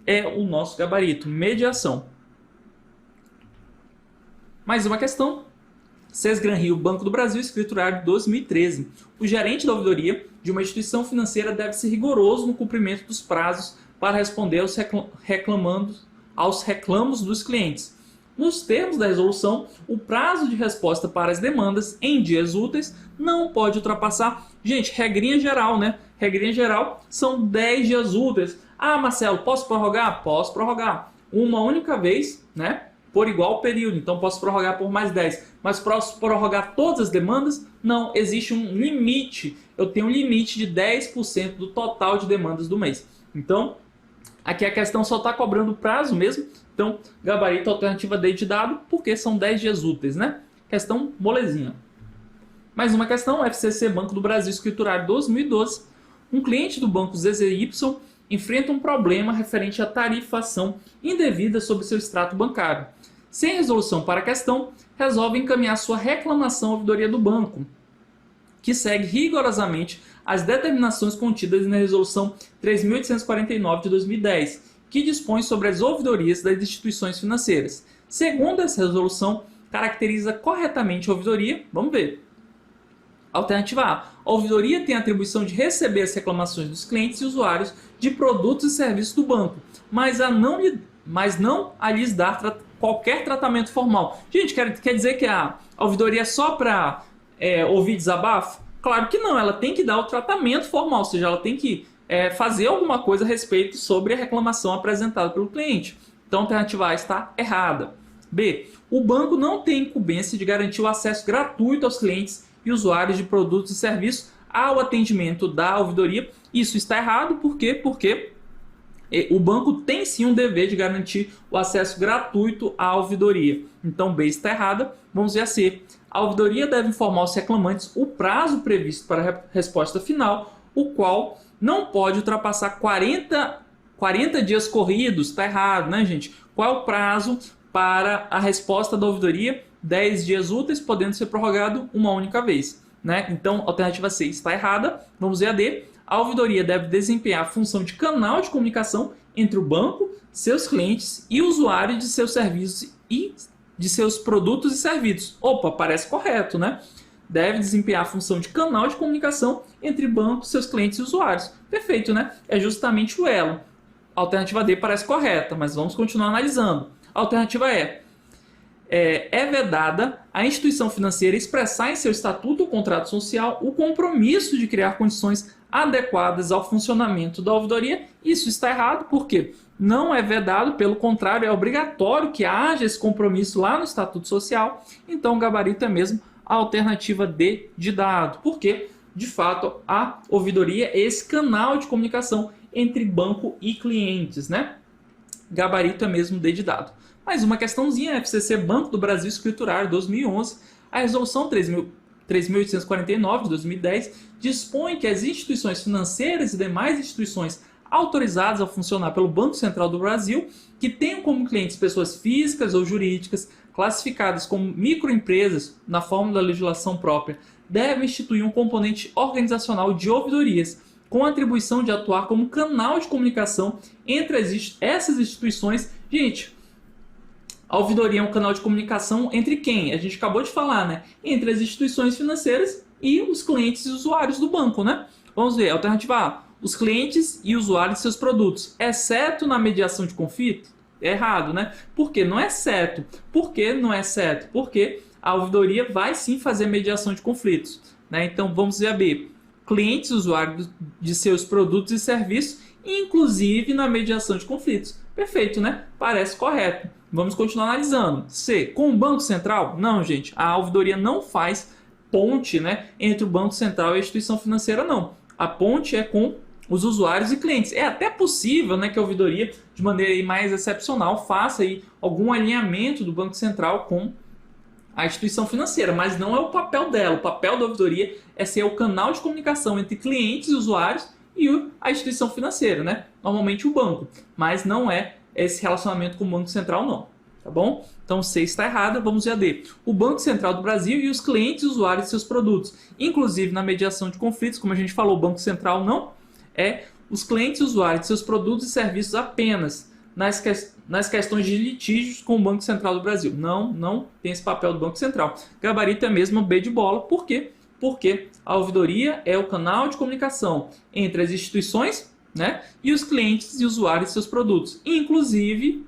é o nosso gabarito, mediação. Mais uma questão. Sesgran Rio, Banco do Brasil, escriturário 2013. O gerente da ouvidoria de uma instituição financeira deve ser rigoroso no cumprimento dos prazos para responder aos reclamos dos clientes. Nos termos da resolução, o prazo de resposta para as demandas em dias úteis não pode ultrapassar, gente, regrinha geral, né? Regrinha geral são 10 dias úteis. Ah, Marcelo, posso prorrogar? Posso prorrogar. Uma única vez, né? Por igual período, então posso prorrogar por mais 10. Mas posso prorrogar todas as demandas? Não, existe um limite. Eu tenho um limite de 10% do total de demandas do mês. Então, aqui a questão só está cobrando prazo mesmo. Então, gabarito alternativa D de dado, porque são 10 dias úteis, né? Questão molezinha. Mais uma questão, FCC Banco do Brasil, escriturário 2012. Um cliente do banco ZZY enfrenta um problema referente à tarifação indevida sobre seu extrato bancário. Sem resolução para a questão, resolve encaminhar sua reclamação à ouvidoria do banco, que segue rigorosamente as determinações contidas na Resolução 3.849 de 2010, que dispõe sobre as ouvidorias das instituições financeiras. Segundo essa resolução, caracteriza corretamente a ouvidoria. Vamos ver. Alternativa A. A ouvidoria tem a atribuição de receber as reclamações dos clientes e usuários de produtos e serviços do banco, mas não a lhes dar qualquer tratamento formal. Gente, quer dizer que a ouvidoria é só para ouvir desabafo? Claro que não, ela tem que dar o tratamento formal, ou seja, ela tem que fazer alguma coisa a respeito sobre a reclamação apresentada pelo cliente. Então a alternativa A está errada. B. O banco não tem incumbência de garantir o acesso gratuito aos clientes e usuários de produtos e serviços ao atendimento da ouvidoria. Isso está errado, por quê? Porque o banco tem sim um dever de garantir o acesso gratuito à ouvidoria. Então B está errada, vamos ver a C. A ouvidoria deve informar aos reclamantes o prazo previsto para a resposta final, o qual não pode ultrapassar 40 dias corridos. Está errado, né, gente? Qual é o prazo para a resposta da ouvidoria? 10 dias úteis, podendo ser prorrogado uma única vez, né? Então, a alternativa C está errada. Vamos ver a D. A ouvidoria deve desempenhar a função de canal de comunicação entre o banco, seus clientes e usuários de seus serviços e de seus produtos e serviços. Opa, parece correto, né? Deve desempenhar a função de canal de comunicação entre banco, seus clientes e usuários. Perfeito, né? É justamente o elo. A alternativa D parece correta, mas vamos continuar analisando. A alternativa é vedada a instituição financeira expressar em seu estatuto ou contrato social o compromisso de criar condições adequadas ao funcionamento da ouvidoria. Isso está errado, porque não é vedado, pelo contrário, é obrigatório que haja esse compromisso lá no estatuto social. Então o gabarito é mesmo a alternativa D de dado, porque de fato a ouvidoria é esse canal de comunicação entre banco e clientes, né? Gabarito é mesmo D de dado. Mais uma questãozinha, FCC Banco do Brasil Escriturário 2011, a resolução 3.849 de 2010 dispõe que as instituições financeiras e demais instituições autorizadas a funcionar pelo Banco Central do Brasil, que tenham como clientes pessoas físicas ou jurídicas classificadas como microempresas na forma da legislação própria, devem instituir um componente organizacional de ouvidorias, com a atribuição de atuar como canal de comunicação entre essas instituições. Gente, a ouvidoria é um canal de comunicação entre quem? A gente acabou de falar, né? Entre as instituições financeiras e os clientes e usuários do banco, né? Vamos ver, alternativa A, os clientes e usuários de seus produtos, exceto na mediação de conflito? É errado, né? Por quê? Não é certo. Por que não é certo? Porque a ouvidoria vai sim fazer mediação de conflitos, né? Então vamos ver a B, clientes e usuários de seus produtos e serviços, inclusive na mediação de conflitos. Perfeito, né? Parece correto. Vamos continuar analisando. C, com o Banco Central? Não, gente. A ouvidoria não faz ponte, né, entre o Banco Central e a instituição financeira, não. A ponte é com os usuários e clientes. É até possível, né, que a ouvidoria, de maneira aí mais excepcional, faça aí algum alinhamento do Banco Central com a instituição financeira, mas não é o papel dela. O papel da ouvidoria é ser o canal de comunicação entre clientes e usuários e a instituição financeira, né? Normalmente o banco, mas não é esse relacionamento com o Banco Central, não. Tá bom? Então C está errada, vamos ver a D. O Banco Central do Brasil e os clientes e usuários de seus produtos, inclusive na mediação de conflitos, como a gente falou, o Banco Central não, é os clientes e usuários de seus produtos e serviços apenas nas questões de litígios com o Banco Central do Brasil. Não tem esse papel do Banco Central. Gabarito é mesmo B de bola. Por quê? Porque a ouvidoria é o canal de comunicação entre as instituições, né, e os clientes e usuários de seus produtos, inclusive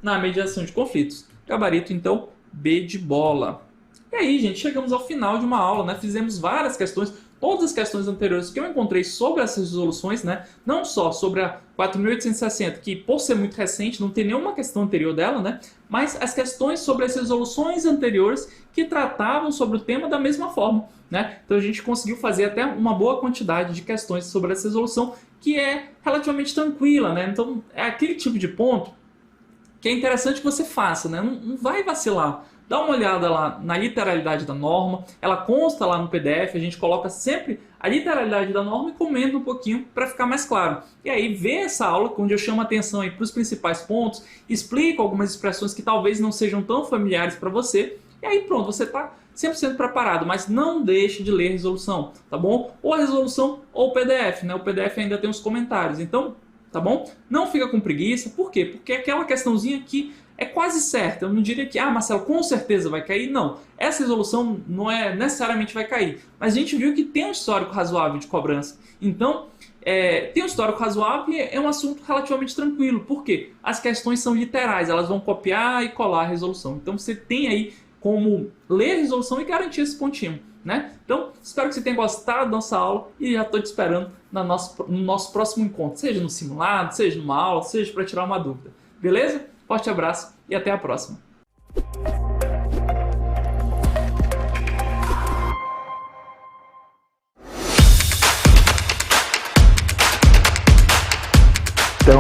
na mediação de conflitos. Gabarito, então, B de bola. E aí, gente, chegamos ao final de uma aula, né? Fizemos várias questões, todas as questões anteriores que eu encontrei sobre essas resoluções, né? Não só sobre a 4.860, que por ser muito recente, não tem nenhuma questão anterior dela, né? Mas as questões sobre as resoluções anteriores que tratavam sobre o tema da mesma forma, né? Então a gente conseguiu fazer até uma boa quantidade de questões sobre essa resolução, que é relativamente tranquila, né? Então é aquele tipo de ponto que é interessante que você faça, né? Não vai vacilar. Dá uma olhada lá na literalidade da norma, ela consta lá no PDF, a gente coloca sempre a literalidade da norma e comenta um pouquinho para ficar mais claro. E aí vê essa aula onde eu chamo a atenção para os principais pontos, explico algumas expressões que talvez não sejam tão familiares para você, e aí pronto, você está 100% preparado, mas não deixe de ler a resolução, tá bom? Ou a resolução ou o PDF, né? O PDF ainda tem os comentários, então, tá bom? Não fica com preguiça, por quê? Porque é aquela questãozinha que é quase certa. Eu não diria que, Marcelo, com certeza vai cair. Não, essa resolução não é necessariamente vai cair. Mas a gente viu que tem um histórico razoável de cobrança. Então, tem um histórico razoável e é um assunto relativamente tranquilo. Por quê? As questões são literais, elas vão copiar e colar a resolução. Então, você tem aí como ler a resolução e garantir esse pontinho, né? Então, espero que você tenha gostado da nossa aula e já estou te esperando no nosso próximo encontro. Seja no simulado, seja numa aula, seja para tirar uma dúvida. Beleza? Forte abraço e até a próxima. Então,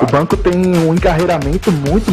o banco tem um encarreiramento muito